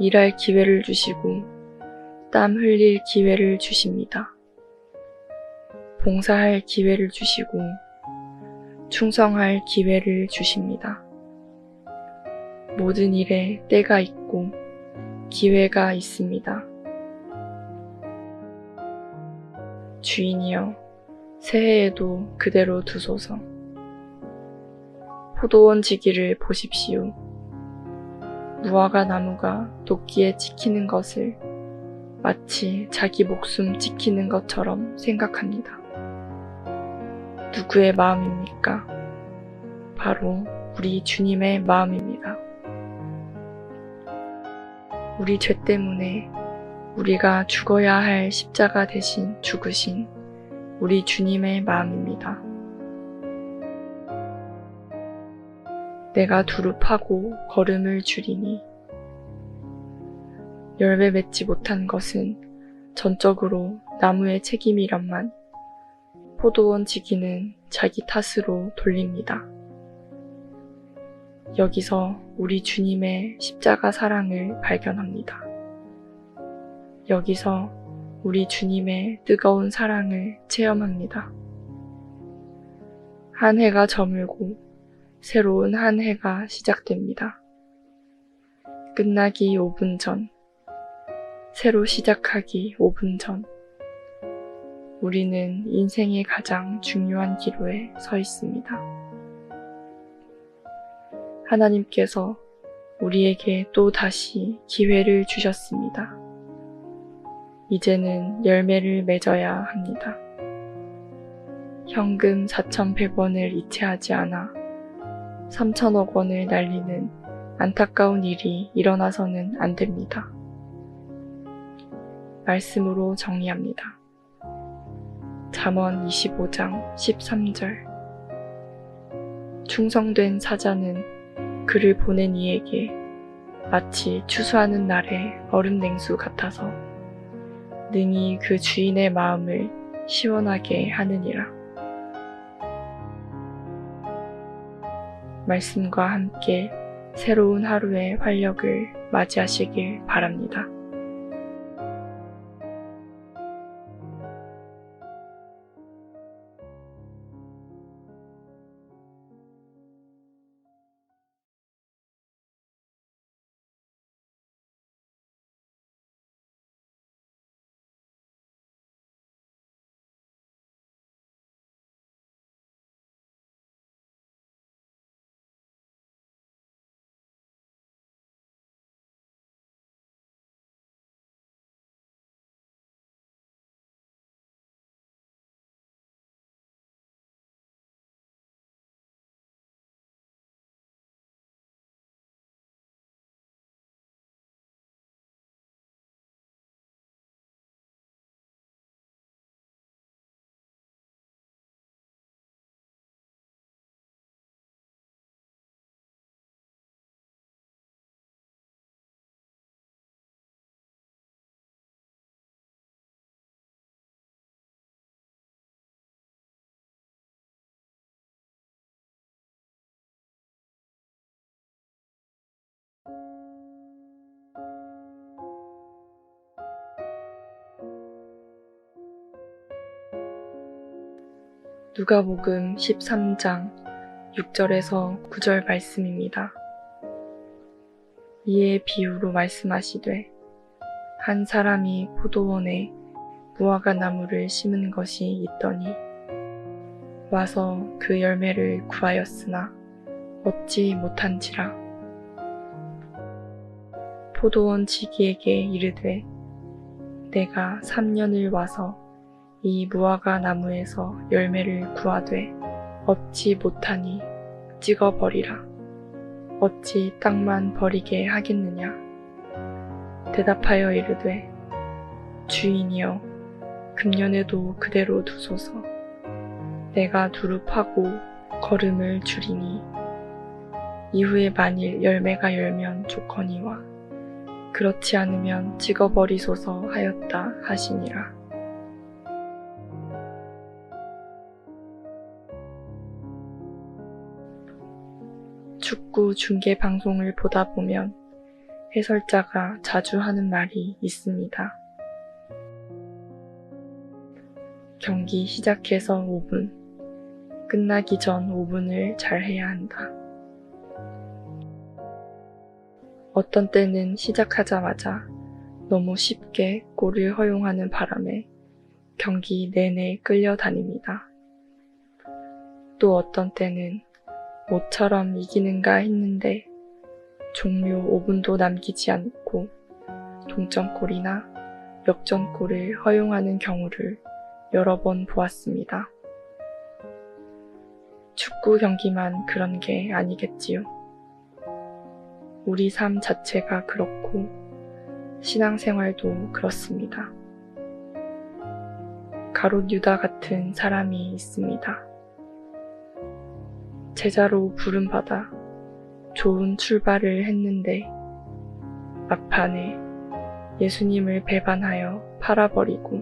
일할 기회를 주시고 땀 흘릴 기회를 주십니다. 봉사할 기회를 주시고 충성할 기회를 주십니다. 모든 일에 때가 있고 기회가 있습니다. 주인이여, 새해에도 그대로 두소서. 포도원 지기를 보십시오. 무화과 나무가 도끼에 찍히는 것을 마치 자기 목숨 지키는 것처럼 생각합니다. 누구의 마음입니까? 바로 우리 주님의 마음입니다. 우리 죄 때문에 우리가 죽어야 할 십자가 대신 죽으신 우리 주님의 마음입니다. 내가 두릅하고 걸음을 줄이니 열매 맺지 못한 것은 전적으로 나무의 책임이란만 포도원 지기는 자기 탓으로 돌립니다. 여기서 우리 주님의 십자가 사랑을 발견합니다. 여기서 우리 주님의 뜨거운 사랑을 체험합니다. 한 해가 저물고 새로운 한 해가 시작됩니다. 끝나기 5분 전, 새로 시작하기 5분 전, 우리는 인생의 가장 중요한 기로에 서 있습니다. 하나님께서 우리에게 또 다시 기회를 주셨습니다. 이제는 열매를 맺어야 합니다. 현금 4,100원을 이체하지 않아 3천억 원을 날리는 안타까운 일이 일어나서는 안 됩니다. 말씀으로 정리합니다. 잠언 25장 13절. 충성된 사자는 그를 보낸 이에게 마치 추수하는 날의 얼음 냉수 같아서 능히 그 주인의 마음을 시원하게 하느니라. 말씀과 함께 새로운 하루의 활력을 맞이하시길 바랍니다. 누가복음 13장 6절에서 9절 말씀입니다. 이에 비유로 말씀하시되 한 사람이 포도원에 무화과 나무를 심은 것이 있더니 와서 그 열매를 구하였으나 얻지 못한지라. 포도원 지기에게 이르되 내가 3년을 와서 이 무화과 나무에서 열매를 구하되 얻지 못하니 찍어버리라. 어찌 땅만 버리게 하겠느냐. 대답하여 이르되 주인이여 금년에도 그대로 두소서. 내가 두루 파고 거름을 줄이니 이후에 만일 열매가 열면 좋거니와 그렇지 않으면 찍어버리소서 하였다 하시니라. 축구 중계 방송을 보다 보면 해설자가 자주 하는 말이 있습니다. 경기 시작해서 5분, 끝나기 전 5분을 잘 해야 한다. 어떤 때는 시작하자마자 너무 쉽게 골을 허용하는 바람에 경기 내내 끌려다닙니다. 또 어떤 때는 모처럼 이기는가 했는데 종료 5분도 남기지 않고 동점골이나 역전골을 허용하는 경우를 여러 번 보았습니다. 축구 경기만 그런 게 아니겠지요. 우리 삶 자체가 그렇고 신앙생활도 그렇습니다. 가롯 유다 같은 사람이 있습니다. 제자로 부름받아 좋은 출발을 했는데 막판에 예수님을 배반하여 팔아버리고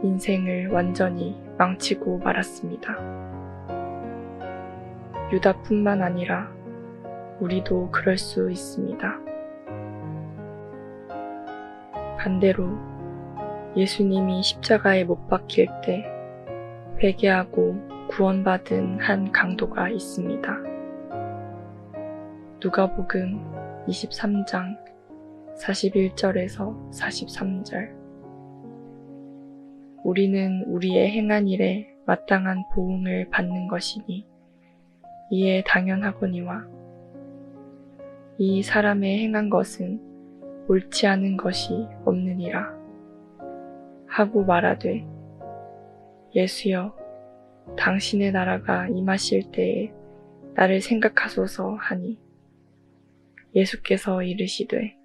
인생을 완전히 망치고 말았습니다. 유다뿐만 아니라 우리도 그럴 수 있습니다. 반대로 예수님이 십자가에 못 박힐 때 회개하고 구원받은 한 강도가 있습니다. 누가복음 23장 41절에서 43절. 우리는 우리의 행한 일에 마땅한 보응을 받는 것이니 이에 당연하거니와 이 사람의 행한 것은 옳지 않은 것이 없느니라 하고 말하되 예수여 당신의 나라가 임하실 때에 나를 생각하소서 하니 예수께서 이르시되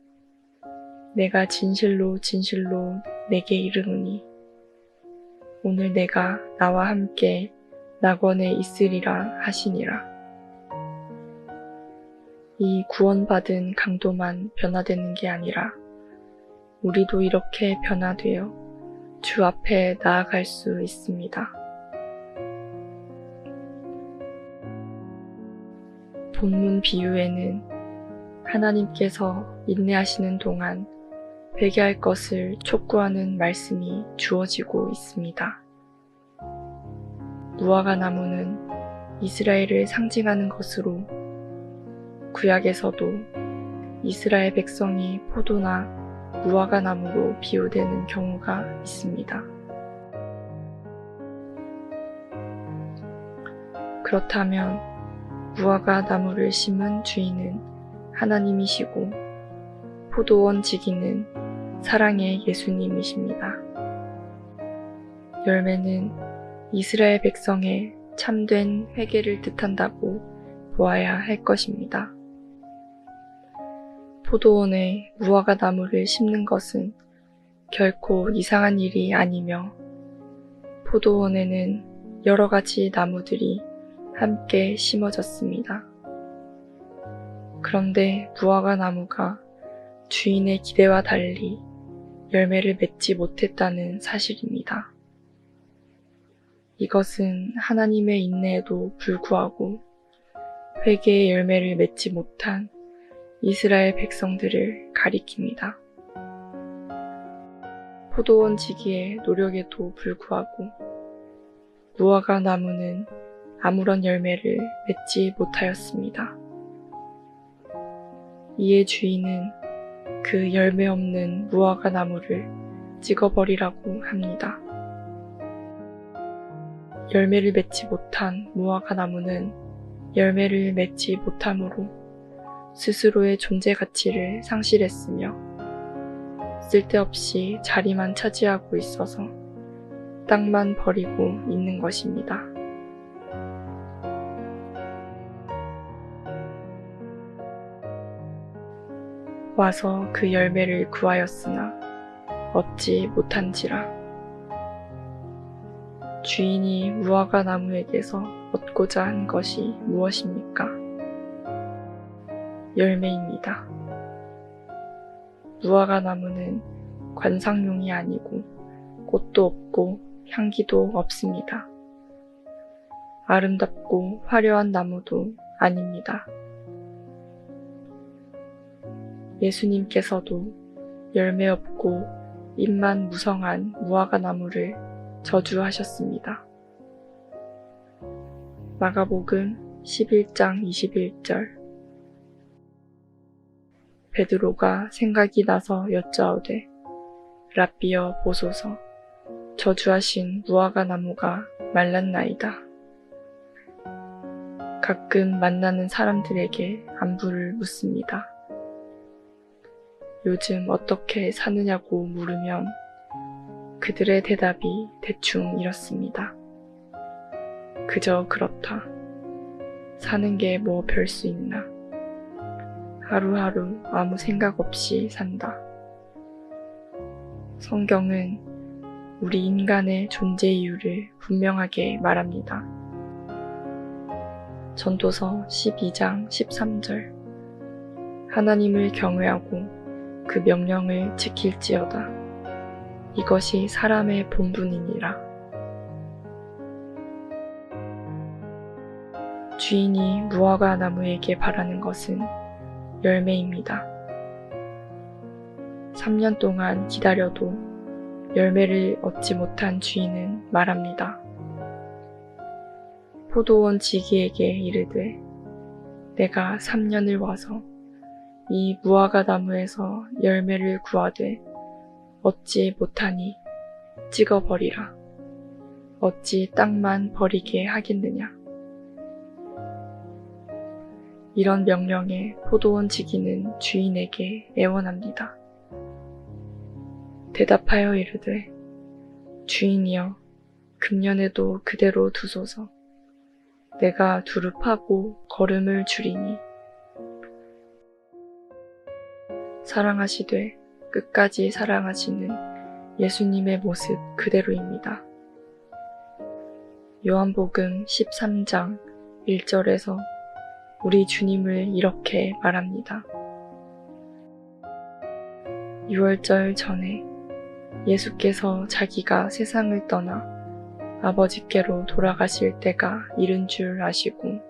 내가 진실로 진실로 내게 이르노니 오늘 내가 나와 함께 낙원에 있으리라 하시니라. 이 구원받은 강도만 변화되는 게 아니라 우리도 이렇게 변화되어 주 앞에 나아갈 수 있습니다. 본문 비유에는 하나님께서 인내하시는 동안 회개할 것을 촉구하는 말씀이 주어지고 있습니다. 무화과 나무는 이스라엘을 상징하는 것으로 구약에서도 이스라엘 백성이 포도나 무화과 나무로 비유되는 경우가 있습니다. 그렇다면 무화과 나무를 심은 주인은 하나님이시고 포도원 지기는 사랑의 예수님이십니다. 열매는 이스라엘 백성의 참된 회개를 뜻한다고 보아야 할 것입니다. 포도원에 무화과 나무를 심는 것은 결코 이상한 일이 아니며 포도원에는 여러 가지 나무들이 함께 심어졌습니다. 그런데 무화과 나무가 주인의 기대와 달리 열매를 맺지 못했다는 사실입니다. 이것은 하나님의 인내에도 불구하고 회개의 열매를 맺지 못한 이스라엘 백성들을 가리킵니다. 포도원 지기의 노력에도 불구하고 무화과 나무는 아무런 열매를 맺지 못하였습니다. 이에 주인은 그 열매 없는 무화과 나무를 찍어버리라고 합니다. 열매를 맺지 못한 무화과 나무는 열매를 맺지 못함으로 스스로의 존재 가치를 상실했으며 쓸데없이 자리만 차지하고 있어서 땅만 버리고 있는 것입니다. 와서 그 열매를 구하였으나 얻지 못한지라. 주인이 무화과 나무에게서 얻고자 한 것이 무엇입니까? 열매입니다. 무화과 나무는 관상용이 아니고 꽃도 없고 향기도 없습니다. 아름답고 화려한 나무도 아닙니다. 예수님께서도 열매 없고 잎만 무성한 무화과 나무를 저주하셨습니다. 마가복음 11장 21절. 베드로가 생각이 나서 여짜오되 랍비여 보소서, 저주하신 무화과 나무가 말랐나이다. 가끔 만나는 사람들에게 안부를 묻습니다. 요즘 어떻게 사느냐고 물으면 그들의 대답이 대충 이렇습니다. 그저 그렇다. 사는 게 뭐 별 수 있나. 하루하루 아무 생각 없이 산다. 성경은 우리 인간의 존재 이유를 분명하게 말합니다. 전도서 12장 13절. 하나님을 경외하고 그 명령을 지킬지어다. 이것이 사람의 본분이니라. 주인이 무화과 나무에게 바라는 것은 열매입니다. 3년 동안 기다려도 열매를 얻지 못한 주인은 말합니다. 포도원 지기에게 이르되 내가 3년을 와서 이 무화과 나무에서 열매를 구하되 얻지 못하니 찍어버리라. 어찌 땅만 버리게 하겠느냐. 이런 명령에 포도원 지기는 주인에게 애원합니다. 대답하여 이르되 주인이여, 금년에도 그대로 두소서. 내가 두루 파고 거름을 줄이니 사랑하시되 끝까지 사랑하시는 예수님의 모습 그대로입니다. 요한복음 13장 1절에서 우리 주님을 이렇게 말합니다. 유월절 전에 예수께서 자기가 세상을 떠나 아버지께로 돌아가실 때가 이른 줄 아시고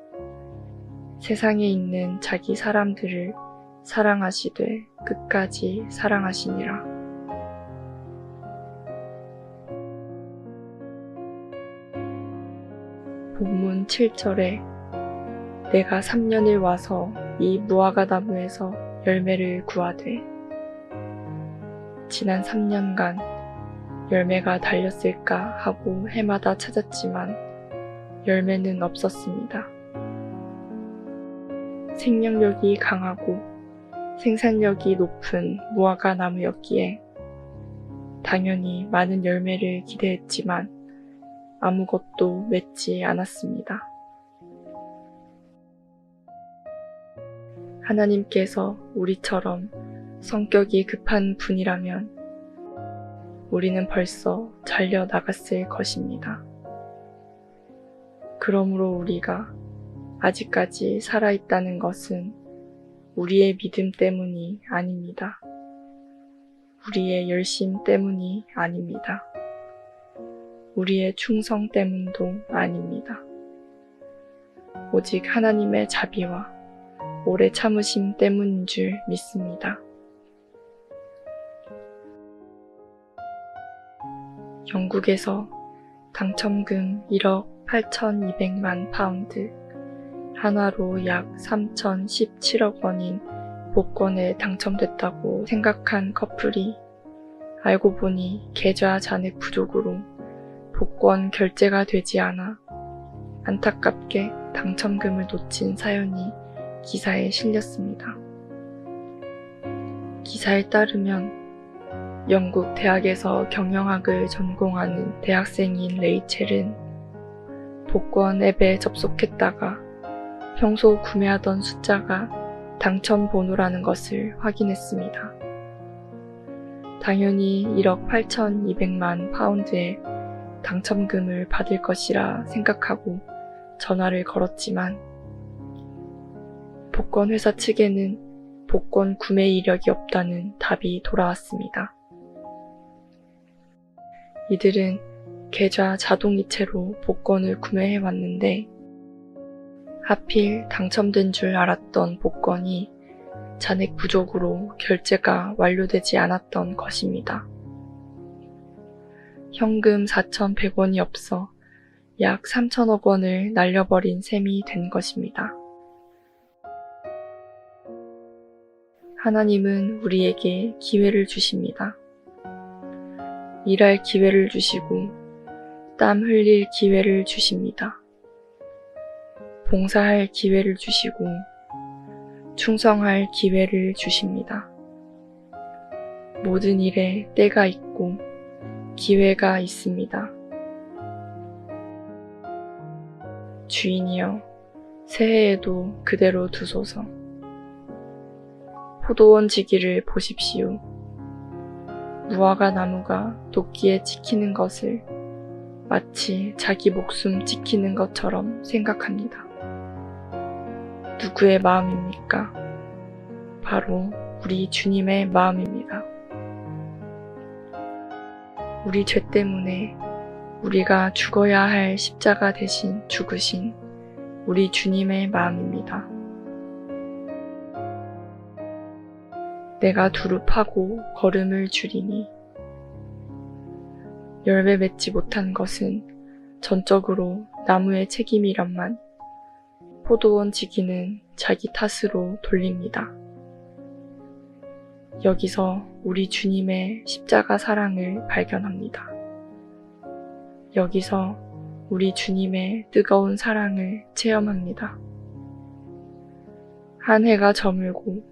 세상에 있는 자기 사람들을 사랑하시되 끝까지 사랑하시니라. 본문 7절에 내가 3년을 와서 이 무화과 나무에서 열매를 구하되, 지난 3년간 열매가 달렸을까 하고 해마다 찾았지만 열매는 없었습니다. 생명력이 강하고 생산력이 높은 무화과 나무였기에 당연히 많은 열매를 기대했지만 아무것도 맺지 않았습니다. 하나님께서 우리처럼 성격이 급한 분이라면 우리는 벌써 잘려 나갔을 것입니다. 그러므로 우리가 아직까지 살아있다는 것은 우리의 믿음 때문이 아닙니다. 우리의 열심 때문이 아닙니다. 우리의 충성 때문도 아닙니다. 오직 하나님의 자비와 오래 참으심 때문인 줄 믿습니다. 영국에서 당첨금 1억 8,200만 파운드, 한화로 약 3,017억 원인 복권에 당첨됐다고 생각한 커플이 알고 보니 계좌 잔액 부족으로 복권 결제가 되지 않아 안타깝게 당첨금을 놓친 사연이 기사에 실렸습니다. 기사에 따르면 영국 대학에서 경영학을 전공하는 대학생인 레이첼은 복권 앱에 접속했다가 평소 구매하던 숫자가 당첨 번호라는 것을 확인했습니다. 당연히 1억 8,200만 파운드의 당첨금을 받을 것이라 생각하고 전화를 걸었지만 복권 회사 측에는 복권 구매 이력이 없다는 답이 돌아왔습니다. 이들은 계좌 자동이체로 복권을 구매해 왔는데 하필 당첨된 줄 알았던 복권이 잔액 부족으로 결제가 완료되지 않았던 것입니다. 현금 4,100원이 없어 약 3천억 원을 날려버린 셈이 된 것입니다. 하나님은 우리에게 기회를 주십니다. 일할 기회를 주시고 땀 흘릴 기회를 주십니다. 봉사할 기회를 주시고 충성할 기회를 주십니다. 모든 일에 때가 있고 기회가 있습니다. 주인이여, 새해에도 그대로 두소서. 포도원 지기를 보십시오. 무화과 나무가 도끼에 찍히는 것을 마치 자기 목숨 지키는 것처럼 생각합니다. 누구의 마음입니까? 바로 우리 주님의 마음입니다. 우리 죄 때문에 우리가 죽어야 할 십자가 대신 죽으신 우리 주님의 마음입니다. 내가 두릅하고 걸음을 줄이니 열매 맺지 못한 것은 전적으로 나무의 책임이란만 포도원 지기는 자기 탓으로 돌립니다. 여기서 우리 주님의 십자가 사랑을 발견합니다. 여기서 우리 주님의 뜨거운 사랑을 체험합니다. 한 해가 저물고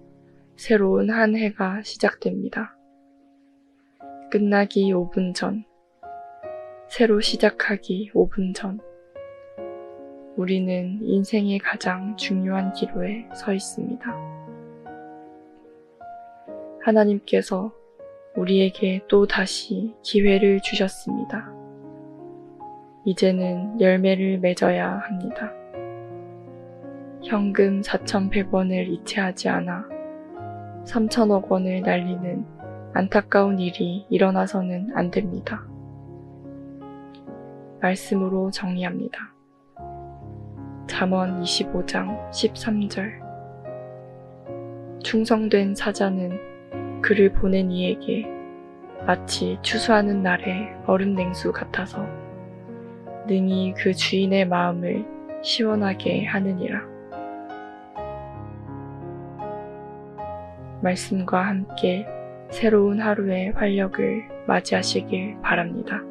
새로운 한 해가 시작됩니다. 끝나기 5분 전, 새로 시작하기 5분 전, 우리는 인생의 가장 중요한 기로에 서 있습니다. 하나님께서 우리에게 또 다시 기회를 주셨습니다. 이제는 열매를 맺어야 합니다. 현금 4,100원을 이체하지 않아 3천억 원을 날리는 안타까운 일이 일어나서는 안 됩니다. 말씀으로 정리합니다. 잠언 25장 13절. 충성된 사자는 그를 보낸 이에게 마치 추수하는 날의 얼음 냉수 같아서 능히 그 주인의 마음을 시원하게 하느니라. 말씀과 함께 새로운 하루의 활력을 맞이하시길 바랍니다.